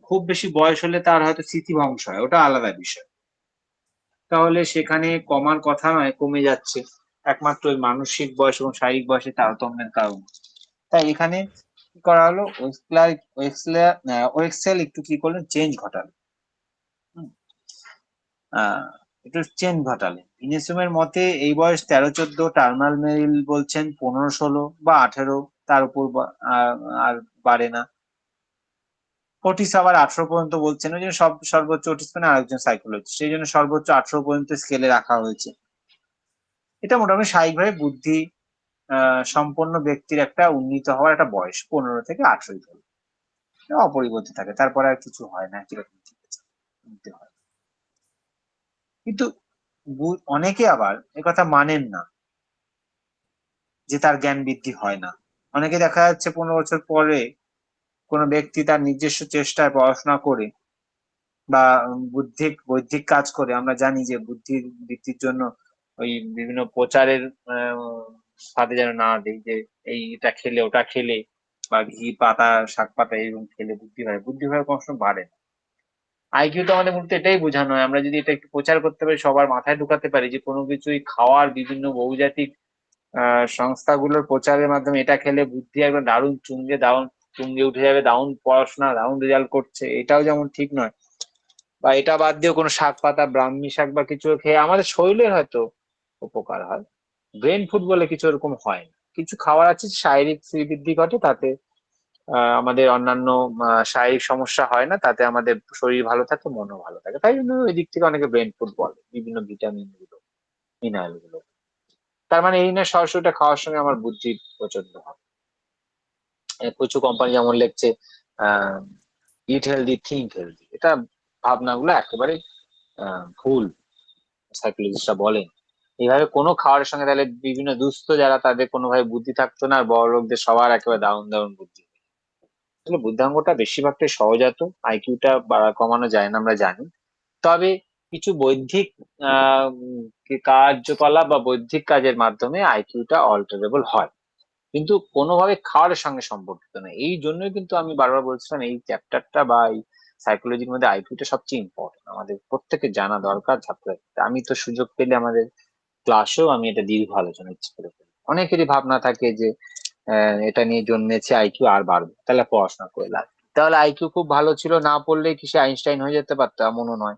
খুব বেশি বয়স হলে তার হয়তো স্মৃতিভ্রংশ হয়, ওটা আলাদা বিষয়। তাহলে সেখানে কমার কথা নয়, কমে যাচ্ছে একমাত্র ওই মানসিক বয়স এবং শারীরিক বয়সের তারতম্যের কারণে। তাই এখানে কি করা হলো, ওয়েক্সেল একটু কি করলেন, চেঞ্জ ঘটালো। একটু চেঞ্জ ঘটালেন। ইনেসুমের মতে এই বয়স 13-14, টার্মাল মেরিল বলছেন 15-16 বা 18, তার উপর আর বাড়ে না। ওটিস আবার 18 পর্যন্ত বলছেন, ওই জন্য সর্বোচ্চ ওটিস মানে আরেকজন সাইকোলজিস্ট, সেই জন্য সর্বোচ্চ 18 পর্যন্ত স্কেলে রাখা হয়েছে। এটা মোটামুটি স্বাভাবিকভাবে বুদ্ধি সম্পন্ন ব্যক্তির একটা উন্নীত হওয়ার একটা বয়স, 15 থেকে 18 ধরে অপরিবর্তিত থাকে, তারপরে আর কিছু হয় না, কিরকম নিতে হয়। কিন্তু অনেকে আবার একথা মানেন না যে তার জ্ঞান বৃদ্ধি হয় না। অনেকে দেখা যাচ্ছে 15 বছর পরে কোনো ব্যক্তি তার নিজস্ব চেষ্টায় পড়াশোনা করে বা বৌদ্ধিক কাজ করে, আমরা জানি যে বুদ্ধির বৃদ্ধির জন্য ওই বিভিন্ন প্রচারের সাথে যেন না দেই যে এটা খেলে ওটা খেলে, বা ঘি পাতা শাক পাতা এরকম খেলে বুদ্ধি হয়, বুদ্ধি হয় কোনো সময় বাড়ে না। আইকিউ তো আমাদের মূলত এটাই বোঝানো হয়, আমরা যদি এটা একটু প্রচার করতে পারি, সবার মাথায় ঢুকাতে পারি যে কোনো কিছুই খাওয়ার বিভিন্ন বহুজাতিক সংস্থাগুলোর প্রচারের মাধ্যমে এটা খেলে বুদ্ধি একদম দারুণ তুঙ্গে উঠে যাবে, দারুণ পড়াশোনা, দারুণ রেজাল্ট করছে, এটাও যেমন ঠিক নয়। বা এটা বাদ দিয়েও কোনো শাক পাতা, ব্রাহ্মী শাক বা কিছু খেয়ে আমাদের শরীরের হয়তো উপকার হয়, ব্রেন ফুড বলে কিছু এরকম হয় না। কিছু খাবার আছে শারীরিক শ্রীবৃদ্ধি ঘটে, তাতে আমাদের অন্যান্য শারীরিক সমস্যা হয় না, তাতে আমাদের শরীর ভালো থাকে, মনও ভালো থাকে। তাই জন্য ওই দিক থেকে অনেকে ব্রেন ফুড বলে বিভিন্ন ভিটামিন গুলো, মিনারেল গুলো। তার মানে এই না সরাসরি ওটা খাওয়ার সঙ্গে আমার বুদ্ধি প্রচন্ড হয়। কিছু কোম্পানি যেমন লিখছে ইট হেলদি থিঙ্ক হেলদি, এটা ভাবনাগুলো একেবারে ভুল, সাইকোলজিস্টরা বলেন। এইভাবে কোনো খাওয়ারের সঙ্গে তাহলে বিভিন্ন দুস্থ যারা, তাদের কোনোভাবে বুদ্ধি থাকতো না, আর বড় লোকদের সবার একেবারে দারুণ দারুণ বুদ্ধি। আসলে বুদ্ধাঙ্গটা বেশিরভাগটাই সহজাত, আইকিউটা কমানো যায় না আমরা জানি। তবে কিছু বৌদ্ধিক কার্যকলাপ বা বৌদ্ধিক কাজের মাধ্যমে আইকিউটা অল্টারেবল হয়, কিন্তু কোনোভাবে খাওয়ার সঙ্গে সম্পর্কিত নয়। এই জন্যই কিন্তু আমি বারবার বলছিলাম এই চ্যাপ্টারটা বা এই সাইকোলজির মধ্যে আইকিউটা সবচেয়ে ইম্পর্টেন্ট, আমাদের প্রত্যেকের জানা দরকার ছাত্রছাত্রীদের। আমি তো সুযোগ পেলে আমাদের ক্লাসেও আমি এটা দীর্ঘ আলোচনা ইচ্ছে করে ফেলি। অনেকেরই ভাবনা থাকে যে এটা নিয়ে জন্মেছে আইকিউ আর বাড়বে, তাহলে পড়াশোনা করে লাভ কি? তাহলে আইকিউ খুব ভালো ছিল, না পড়লে কি সে আইনস্টাইন হয়ে যেতে পারতো? এমনও নয়।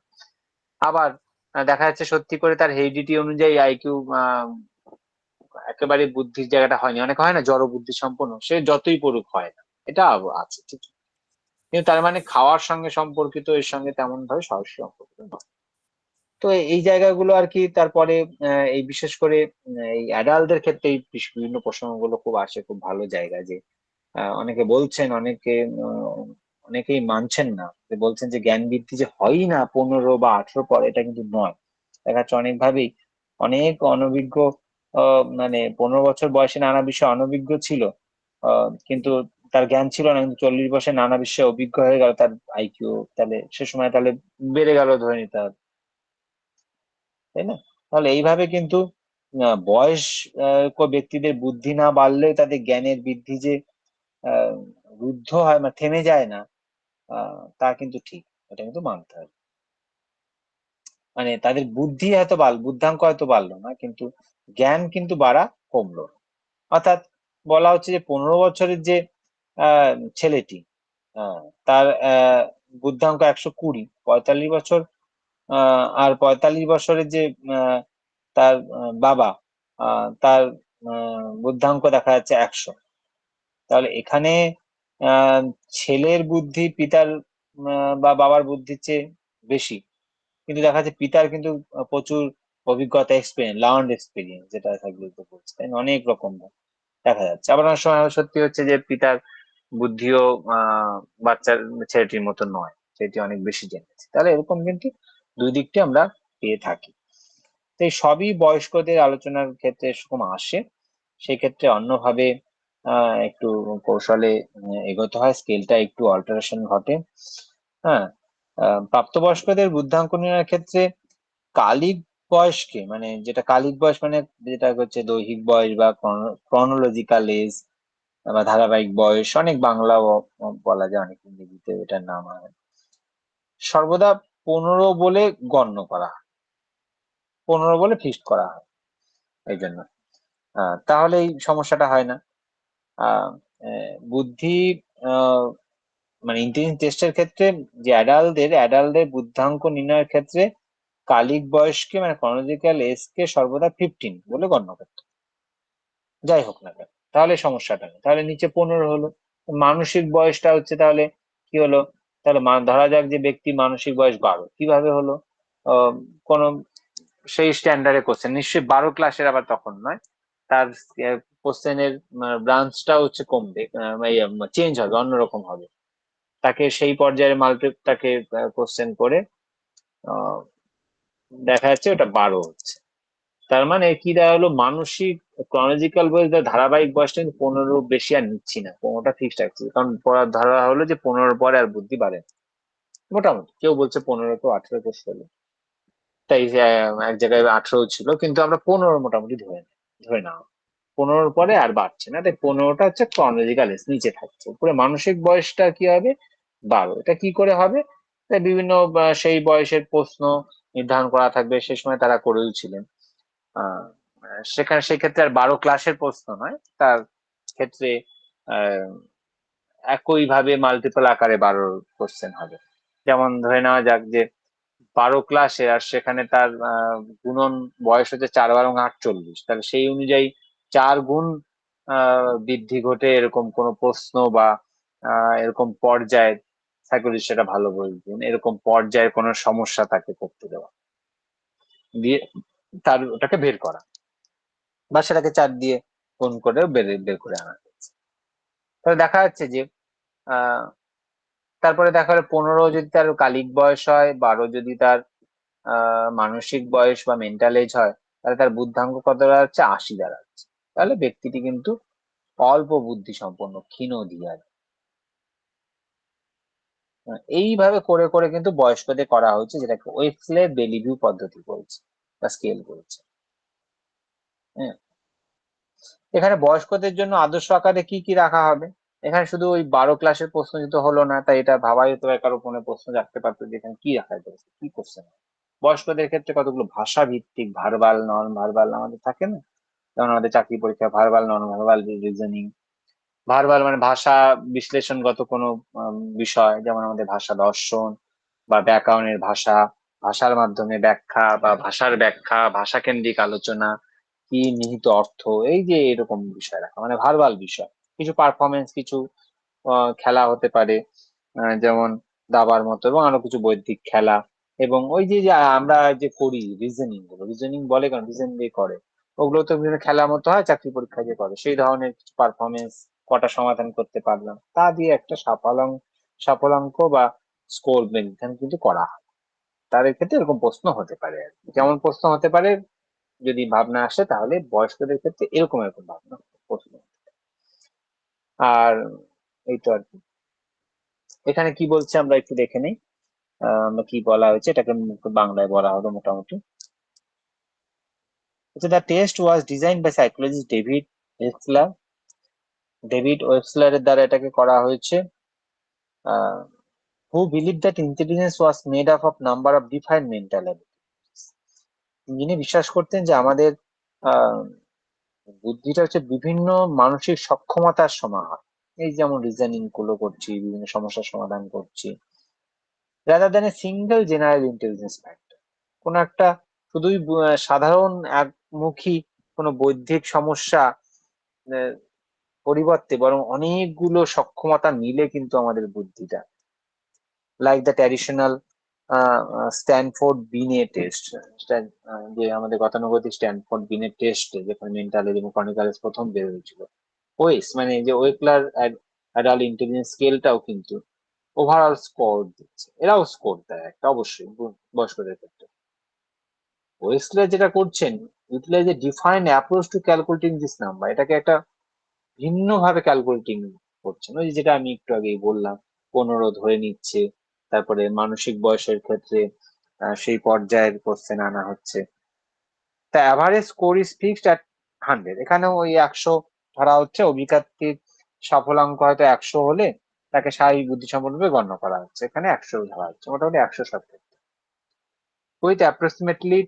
আবার দেখা যাচ্ছে সত্যি করে তার হেরিডিটি অনুযায়ী আইকিউ একেবারে বুদ্ধির জায়গাটা হয়নি, অনেক হয় না জড় বুদ্ধি সম্পন্ন, সে যতই পড়ুক হয় না, এটা আছে ঠিক। কিন্তু তার মানে খাওয়ার সঙ্গে সম্পর্কিত, এর সঙ্গে তেমন ভাবে সরাসরি সম্পর্কিত নয়। তো এই জায়গাগুলো আর কি। তারপরে এই বিশেষ করে এই অ্যাডাল্টদের ক্ষেত্রে এই বিভিন্ন প্রসঙ্গগুলো খুব আসে, খুব ভালো জায়গা যে অনেকে বলছেন, অনেকেই মানছেন না, যে বলছেন যে জ্ঞান বৃদ্ধি যে হয়ই না 15 বা 18 পরে, এটা কিন্তু নয়। দেখা যাচ্ছে অনেক ভাবেই অনেক অনভিজ্ঞ, মানে 15 বছর বয়সে নানা বিষয়ে অনভিজ্ঞ ছিল, কিন্তু তার জ্ঞান ছিল না, কিন্তু 40 বছর নানা বিষয়ে অভিজ্ঞ হয়ে গেল তার আইকিউ, তাহলে সে সময় তাহলে বেড়ে গেল ধরে নিতে হবে, তাই না? তাহলে এইভাবে কিন্তু বয়স ব্যক্তিদের বুদ্ধি না বাড়লেও তাদের জ্ঞানের বৃদ্ধি যে আহ রুদ্ধ হয়, মানে থেমে যায় না, তা কিন্তু ঠিক। এটা কিন্তু মানতে হবে। মানে তাদের বুদ্ধি হয়তো বুদ্ধাঙ্ক হয়তো বাড়লো না, কিন্তু জ্ঞান কিন্তু বাড়া কমলো না। অর্থাৎ বলা হচ্ছে যে 15 বছরের যে ছেলেটি, তার বুদ্ধাঙ্ক 120, 45 বছর আর 45 বছরের যে আহ, তার বাবা, তার বুদ্ধাঙ্ক দেখা যাচ্ছে 100। তাহলে এখানে আহ ছেলের বুদ্ধি পিতার বা বাবার বুদ্ধির চেয়ে বেশি, কিন্তু দেখা যাচ্ছে পিতার কিন্তু প্রচুর অভিজ্ঞতা, এক্সপিরিয়েন্স, লার্নড এক্সপিরিয়েন্স, যেটা থাকলে বলছে, তাই না? অনেক রকম দেখা যাচ্ছে। আবার অনেক সময় সত্যি হচ্ছে যে পিতার বুদ্ধিও বাচ্চার ছেলেটির মতো নয়, সেটি অনেক বেশি জেনেছে। তাহলে এরকম কিন্তু দুই দিকটি আমরা পেয়ে থাকি। তো এই সবই বয়স্কদের আলোচনার ক্ষেত্রে এরকম আসে, সেক্ষেত্রে অন্যভাবে একটু কৌশলে এগোতে হয়, স্কেলটা একটু অল্টারেশন ঘটে। হ্যাঁ, প্রাপ্তবয়স্কদের বুদ্ধাঙ্ক নির্ণয়ের ক্ষেত্রে কালিক বয়সকে, মানে যেটা কালিক বয়স মানে যেটা হচ্ছে দৈহিক বয়স বা ক্রনোলজিক্যাল এজ বা ধারাবাহিক বয়স, অনেক বাংলাও বলা যায়, অনেক ইংরেজিতে এটার নাম হয়, সর্বদা 15 বলে গণ্য করা হয়, 15 বলে ফিক্সড করা হয়। এই জন্য তাহলে এই সমস্যাটা হয় না। আহ বুদ্ধি মানে ইন্টেলিজেন্স টেস্টের ক্ষেত্রে যে অ্যাডাল্টদের বুদ্ধাঙ্ক নির্ণয়ের ক্ষেত্রে কালিক বয়সকে, মানে ক্রনোলজিক্যাল এজ কে সর্বদা 15 বলে গণ্য করতে হয়। যাই হোক না কেন, তাহলে সমস্যাটা নেই, তাহলে নিচে 15 হলো। মানসিক বয়সটা হচ্ছে তাহলে কি হলো? তাহলে ধরা যাক যে ব্যক্তি মানসিক বয়স 12, কিভাবে হলো? আহ, কোন সেই স্ট্যান্ডার্ডে কোশ্চেন, নিশ্চয়ই 12 ক্লাসের, আবার তখন নয়, তার কোশ্চেনের ব্রাঞ্চটা হচ্ছে কমবে, চেঞ্জ হবে, অন্যরকম হবে। তাকে সেই পর্যায়ে তাকে কোশ্চেন করে আহ, দেখা যাচ্ছে ওটা 12 হচ্ছে। তার মানে কি দাঁড়ালো? মানসিক ক্রনোলজিক্যাল বয়স বা ধারাবাহিক বয়সটা কিন্তু 15 বেশি আর নিচ্ছি না, 15টা ফিক্সড রাখছি, কারণ পড়ার ধরা হলো যে 15 পরে আর বুদ্ধি বাড়ে না। মোটামুটি কেউ বলছে 15, কেউ 18 করতে হলো, তাই এক জায়গায় 18 ছিল, কিন্তু আমরা 15 মোটামুটি ধরে নাও 15 পরে আর বাড়ছে না, তাই 15টা হচ্ছে ক্রনোলজিক্যাল এজ, নিচে থাকছে। উপরে মানসিক বয়সটা কি হবে? 12। এটা কি করে হবে? তাই বিভিন্ন সেই বয়সের প্রশ্ন নির্ধারণ করা থাকবে, সে সময় তারা করেও ছিলেন। আহ সেক্ষেত্রে আর 12 ক্লাসের প্রশ্ন নয়, তার ক্ষেত্রে আহ একইভাবে মাল্টিপল আকারে 12 কোশ্চেন হবে। যেমন ধরে নেওয়া যাক যে 12 ক্লাসে, আর সেখানে তার গুণন বয়স হচ্ছে 4 × 48, তাহলে সেই অনুযায়ী 4 গুণ বৃদ্ধি ঘটে, এরকম কোন প্রশ্ন বা এরকম পর্যায়ে, সাইকোলজিস্ট সেটা ভালো বলবেন, এরকম পর্যায়ের কোন সমস্যা তাকে করতে দেওয়া, দিয়ে তার ওটাকে বের করা, বা সেটাকে 4 দিয়ে গুণ করে বের করে আনা হয়েছে। তাহলে দেখা যাচ্ছে যে আহ তারপরে দেখা গেলো 15 যদি তার কালিক বয়স হয়, 12 যদি তার মানসিক বয়স বা মেন্টাল এজ হয়, তাহলে তার বুদ্ধাঙ্ক কত দাঁড়াচ্ছে? 80 দাঁড়াচ্ছে। তাহলে ব্যক্তিটি কিন্তু অল্প বুদ্ধি সম্পন্ন, ক্ষীণ ধিয়ার। এইভাবে করে করে কিন্তু বয়স্কদের করা হয়েছে, যেটাকে ওয়েক্সলে বেলিভিউ পদ্ধতি বলছে বা স্কেল বলছে। হ্যাঁ, এখানে বয়স্কদের জন্য আদর্শ আকারে কি কি রাখা হবে? এখানে শুধু ওই 12 ক্লাসের প্রশ্ন যেহেতু হলো না, তাই এটা ভাবাই হতে পারে কারো মনে প্রশ্ন রাখতে পারতো যে এখানে কি রাখা যায়, কি কোশ্চেন। বয়স্কদের ক্ষেত্রে কতগুলো ভাষা ভিত্তিক ভার্বাল, নন ভার্বাল আমাদের থাকে না? যেমন আমাদের চাকরি পরীক্ষা verbal, non verbal, reasoning, verbal মানে ভাষা বিশ্লেষণগত কোনো বিষয়, যেমন আমাদের ভাষা দর্শন বা ব্যাকরণের ভাষা, ভাষার মাধ্যমে ব্যাখ্যা বা ভাষার ব্যাখ্যা, ভাষাকেন্দ্রিক আলোচনা, কি নিহিত অর্থ, এই যে এরকম বিষয় রাখা মানে ভার্বাল বিষয়। কিছু পারফরমেন্স, কিছু খেলা হতে পারে, যেমন দাবার মতো, এবং আরো কিছু বৈদিক খেলা। এবং ওই যে যে আমরা যে করি রিজনিং বলে, কারণ রিজন দিয়ে করে, ওগুলো তো বিভিন্ন খেলার মতো হয়, চাকরি পরীক্ষায় যে করে সেই ধরনের কিছু পারফরমেন্স, কটা সমাধান করতে পারলাম তা দিয়ে একটা সাফল্যাঙ্ক বা স্কোর মেনটেন কিন্তু করা হয়। তাদের ক্ষেত্রে এরকম প্রশ্ন হতে পারে আর কি। যেমন প্রশ্ন হতে পারে, যদি ভাবনা আসে তাহলে বয়স্কদের ক্ষেত্রে এরকম এরকম ভাবনা প্রশ্ন। আর এই তো আর কি। এখানে কি বলছে আমরা একটু দেখে নিই। আমরা কি বলা হয়েছে, এটাকে বাংলায় বলা হলো মোটামুটি। The test was design by psychologist David ওয়েবসলারের দ্বারা এটাকে করা হয়েছে, who believed that intelligence was made up of number of defined mental abilities. যিনি বিশ্বাস করতেন যে আমাদের আহ, বুদ্ধিটা হচ্ছে বিভিন্ন মানসিক সক্ষমতার সমাহার। এই যেমন রিজনিং গুলো করছি, বিভিন্ন সমস্যার সমাধান করছি, rather than a single general intelligence factor. কোন একটা শুধুই সাধারণ একমুখী কোনো বৌদ্ধিক সমস্যা আহ, পরিবর্তে বরং অনেকগুলো সক্ষমতা মিলে কিন্তু আমাদের বুদ্ধিটা, লাইক দ্য ট্র্যাডিশনাল স্ট্যানফোর্ড বিনে টেস্ট, যে আমাদের গতানুগতিক স্ট্যানফোর্ড বিনে টেস্ট, যেখানে মেন্টাল এবং কর্নিকালেজ প্রথম বের হয়েছিল। ওয়েস মানে যে ওয়েকলার অ্যাডাল্ট ইন্টেলিজেন্স স্কেলটাও কিন্তু ওভারঅল স্কোর দিচ্ছে, এরাও স্কোর দেয় একটা, অবশ্যই বয়স্কদের ক্ষেত্রে। ওয়েসলার যেটা করছেন, utilize a defined approach to calculating this number, এটাকে একটা ভিন্ন ভাবে ক্যালকুলেটিং করছেন। ওই যেটা আমি একটু আগেই বললাম, 15 ধরে নিচ্ছে, তারপরে মানসিক বয়সের ক্ষেত্রে সেই পর্যায়ের কোশ্চেন আনা হচ্ছে। তা average score is fixed at 100, এখানেও ওই 100 ধরা হচ্ছে। অভিজ্ঞাত্মিক সাফল্যাঙ্ক হয়তো 100 হলে তাকে স্বাভাবিক বুদ্ধিসম্পন্ন গণ্য করা হচ্ছে, এখানে 100 ধরা হচ্ছে, মোটামুটি 100 subject, with approximately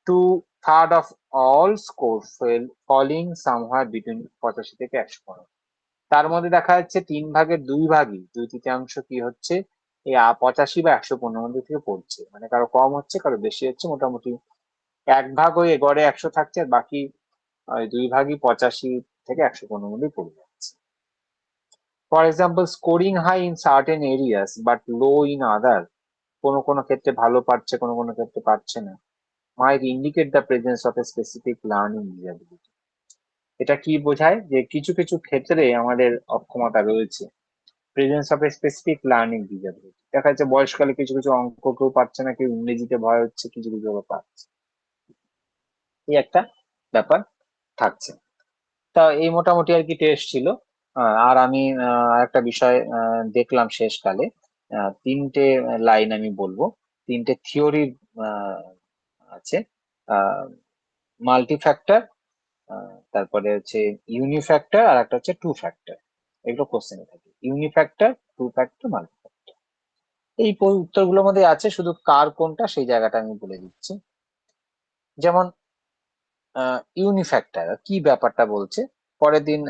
2/3 of all score falling somewhere between 85 থেকে 115। তার মধ্যে দেখা যাচ্ছে 3/2 2/3 কি হচ্ছে এই 85 বা 115 মধ্যে থেকে পড়ছে, মানে কারো কম হচ্ছে কারো বেশি হচ্ছে, মোটামুটি 1/2 ওই গড়ে 100 থাকছে, আর বাকি 2/2 85 থেকে 115 মধ্যে পড়ে যাচ্ছে। For example, scoring high in certain areas but low in other, কোনো কোনো ক্ষেত্রে ভালো পারছে, কোনো কোনো ক্ষেত্রে পারছে না, might indicate the presence of a specific learning disability. এটা কি বোঝায়, যে কিছু কিছু ক্ষেত্রে আমাদের অক্ষমতা রয়েছে, presence of a specific learning disability. দেখা যাচ্ছে বয়সকালে কিছু কিছু অঙ্ক কেউ পারছে না, কেউ ইংরেজিতে ভয় হচ্ছে, কিছু কিছু পারছে, এই একটা ব্যাপার থাকছে। তা এই মোটামুটি আর কি টেস্ট ছিল। আর আমি একটা বিষয় দেখলাম শেষকালে, 3টে লাইন আমি বলবো, 3টে থিওরি আছে, মাল্টি ফ্যাক্টর, তারপরে হচ্ছে ইউনিফ্যাক্টর, আর একটা হচ্ছে টু ফ্যাক্টর। এগুলো কোশ্চেনে থাকে, ইউনিফ্যাক্টর, টু ফ্যাক্টর, মাল্টি ফ্যাক্টর। এই উত্তরগুলোর মধ্যে আছে, শুধু কার কোনটা সেই জায়গাটা আমি বলে দিচ্ছি। যেমন ইউনিফ্যাক্টর কি ব্যাপারটা বলছে, পরের দিন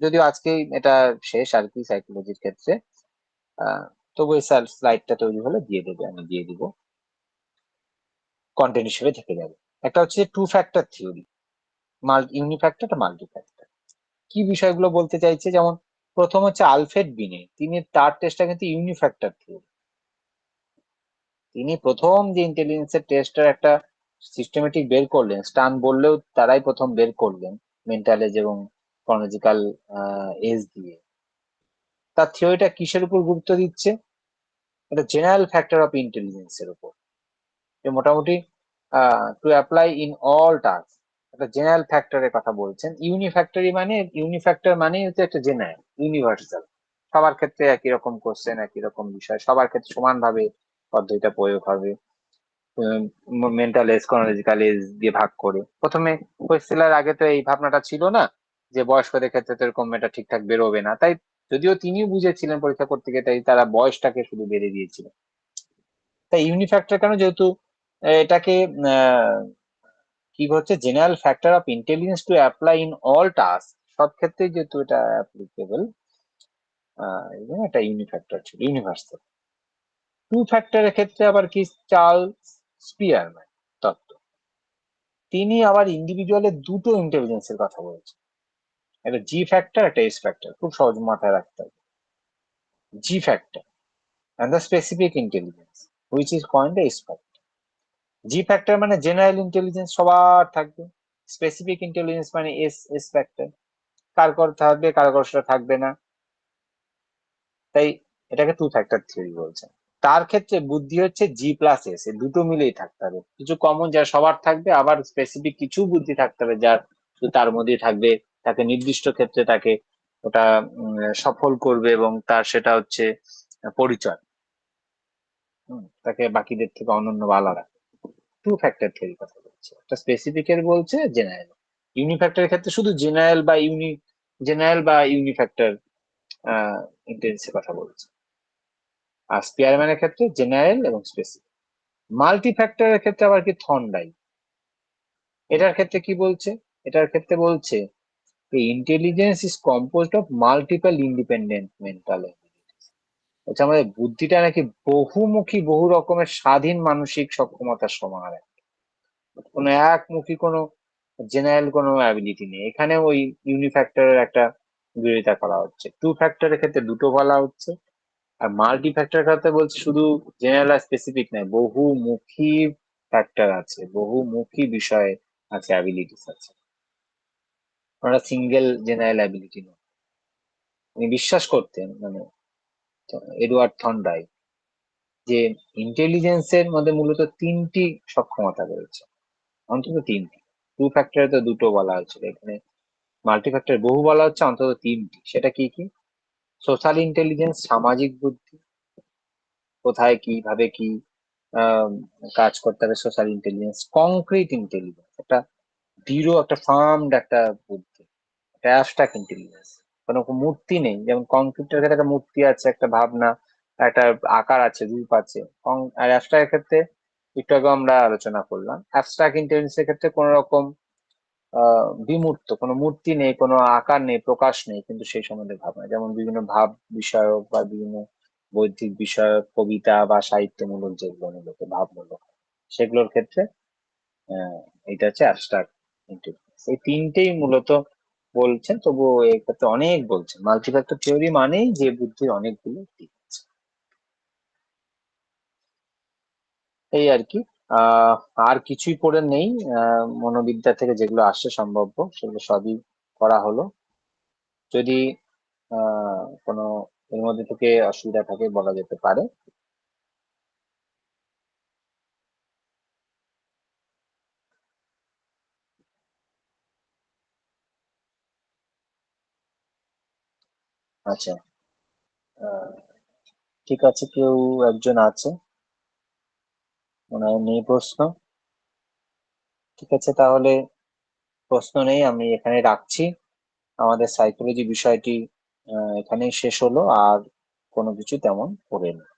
যদিও আজকেই এটা শেষ আর কি সাইকোলজির ক্ষেত্রে, তবু এই স্লাইডটা তৈরি হলে দিয়ে দেবে, আমি দিয়ে দিব, কন্টেন্ট হিসেবে থেকে যাবে। একটা হচ্ছে টু ফ্যাক্টর থিওরি, ইউনিফ্যাক্টর আর মাল্টি ফ্যাক্টর। কি বিষয়গুলো বলতে চাইছে, যেমন প্রথম হচ্ছে আলফ্রেড বিনে, তিনি তার টেস্টটা কিন্তু ইউনিফ্যাক্টর থিওরি। তিনি প্রথম যে ইন্টেলিজেন্সের টেস্টের একটা সিস্টেমেটিক বের করলেন, স্টান বললেও তারাই প্রথম বের করলেন, মেন্টাল এজ এবং ফনোলজিক্যাল এজ দিয়ে। তার থিওরিটা কিসের উপর গুরুত্ব দিচ্ছে, এটা জেনারেল ফ্যাক্টর অফ ইন্টেলিজেন্স এর উপর, যে মোটামুটি to apply in all task, একটা জেনারেল ফ্যাক্টরের কথা বলছেন। ইউনিফ্যাক্টর মানে হচ্ছে একটা জেনারেল ইউনিভার্সাল, সবার ক্ষেত্রে একই রকম কোশ্চেন, একই রকম বিষয়, সবার ক্ষেত্রে সমানভাবে পদ্ধতিটা প্রয়োগ হবে, মেন্টাল এজ ক্রোনোলজিক্যাল এজ দিয়ে ভাগ করে। প্রথমে হোয়েসলার আগে তো এই ভাবনাটা ছিল না যে বয়স্কদের ক্ষেত্রে তো এরকম এটা ঠিকঠাক বেরোবে না, তাই যদিও তিনিও বুঝেছিলেন পরীক্ষা করতে গিয়ে, তাই তারা বয়সটাকে শুধু বেড়ে দিয়েছিলেন। তাই ইউনিফ্যাক্টর কেন, যেহেতু এটাকে কি হচ্ছে, general factor of intelligence to apply in all task, সব ক্ষেত্রেই যেহেতু এটা অ্যাপ্লিকেবল, এবং একটা ইউনিফ্যাক্টর ছিল, ইউনিভার্সাল। টু ফ্যাক্টরের ক্ষেত্রে আবার কি, চার্লস স্পিয়ারম্যান তত্ত্ব, তিনি আবার ইন্ডিভিজুয়ালের দুটো ইন্টেলিজেন্সের কথা বলেছেন, একটা জি ফ্যাক্টর, একটা এস ফ্যাক্টর। খুব সহজ মাথায় রাখতে হবে, জি factor and the specific intelligence which is called the S factor. G factor মানে জেনারেল ইন্টেলিজেন্স সবার থাকবে, স্পেসিফিক ইন্টেলিজেন্স মানে এস ফ্যাক্টর, কার থাকবে কার সেটা থাকবে না। তাই এটাকে টু ফ্যাক্টর থিওরি বলছে। তার ক্ষেত্রে বুদ্ধি হচ্ছে জি প্লাস এস, এই দুটো মিলেই থাকতে হবে, কিছু কমন যা সবার থাকবে, আবার স্পেসিফিক কিছু বুদ্ধি থাকতে হবে যার শুধু তার মধ্যেই থাকবে, তাকে নির্দিষ্ট ক্ষেত্রে তাকে ওটা সফল করবে এবং তার সেটা হচ্ছে পরিচয়, তাকে বাকিদের থেকে অনন্য বা আলাদা। টু ফ্যাক্টর থিওরি কথা বলছে, একটা স্পেসিফিক এর বলছে, জেনারেল। ইউনিফ্যাক্টরের ক্ষেত্রে শুধু জেনারেল বা ইউনিফ্যাক্টর ইন্টেলিজেন্সের কথা বলছে। আর স্পিয়ারম্যানের ক্ষেত্রে জেনারেল এবং স্পেসিফিক। মাল্টি ফ্যাক্টরের ক্ষেত্রে আবার কি, থর্নডাইক। এটার ক্ষেত্রে কি বলছে, এটার ক্ষেত্রে বলছে intelligence is composed of multiple independent mental abilities. হচ্ছে আমাদের বুদ্ধিটা নাকি বহুমুখী, বহু রকমের স্বাধীন মানসিক সক্ষমতার সমাহার, কোনো একমুখী কোনো জেনারেল কোনো অ্যাবিলিটি নেই। এখানে ওই ইউনিফ্যাক্টরের একটা বিরোধিতা করা হচ্ছে। টু ফ্যাক্টরের ক্ষেত্রে দুটো বলা হচ্ছে, আর মাল্টি ফ্যাক্টরের ক্ষেত্রে বলছে শুধু জেনারেল আর স্পেসিফিক নয়, বহুমুখী ফ্যাক্টর আছে, বহুমুখী বিষয়ে আছে, অ্যাবিলিটিস আছে, ওরা সিঙ্গেল জেনারেল অ্যাবিলিটি নয়। উনি বিশ্বাস করতেন, মানে এডওয়ার্ড থর্নডাইক, যে ইন্টেলিজেন্সের মধ্যে মূলত তিনটি সক্ষমতা রয়েছে, অন্তত তিনটি। টু ফ্যাক্টরে তো দুটো বলা হয়েছিল, এখানে মাল্টি ফ্যাক্টর বহু বলা হচ্ছে, অন্তত তিনটি। সেটা কি কি? সোশ্যাল ইন্টেলিজেন্স, সামাজিক বুদ্ধি, কোথায় কিভাবে কি আহ, কাজ করতে হবে, সোশ্যাল ইন্টেলিজেন্স। কংক্রিট ইন্টেলিজেন্স, একটা দৃঢ়, একটা ফার্মড একটা বুদ্ধি, একটা অ্যাবস্ট্রাক্ট ইন্টেলিজেন্স, কোনো মূর্তি নেই, যেমন কংক্রিটের ক্ষেত্রে একটা মূর্তি আছে, একটা ভাবনা, একটা আকার আছে, রূপ আছে। আর অ্যাবস্ট্রাক্টের ক্ষেত্রে একটু আগে আমরা আলোচনা করলাম, অ্যাবস্ট্রাক্ট ইন্টেলিজেন্সের ক্ষেত্রে কোনো রকম বিমূর্ত, কোনো মূর্তি নেই, কোনো আকার নেই, প্রকাশ নেই, কিন্তু সেই সম্বন্ধে ভাবনা, যেমন বিভিন্ন ভাব বিষয়ক বা বিভিন্ন বৌদ্ধিক বিষয়ক কবিতা বা সাহিত্যমূলক যেগুলো মূলত ভাবমূলক, সেগুলোর ক্ষেত্রে এটা হচ্ছে অ্যাবস্ট্রাক্ট ইন্টেলিজেন্স। এই তিনটেই মূলত বলছেন, তবুও এই ক্ষেত্রে অনেক বলছেন। মাল্টিফ্যাক্টর থিওরি মানেই যে বুদ্ধির অনেকগুলো দিক আছে, এই আর কি। আর কিছুই করে নেই, মনোবিদ্যা থেকে যেগুলো আসছে সম্ভাব্য সেগুলো সবই করা হলো। যদি কোনো এর মধ্যে থেকে অসুবিধা থাকে বলা যেতে পারে। আচ্ছা, আহ, ঠিক আছে, কেউ একজন আছে, ওনার নেই প্রশ্ন। ঠিক আছে, তাহলে প্রশ্ন নেই, আমি এখানে রাখছি। আমাদের সাইকোলজি বিষয়টি এখানেই শেষ হলো, আর কোনো কিছু তেমন পড়ে নেই।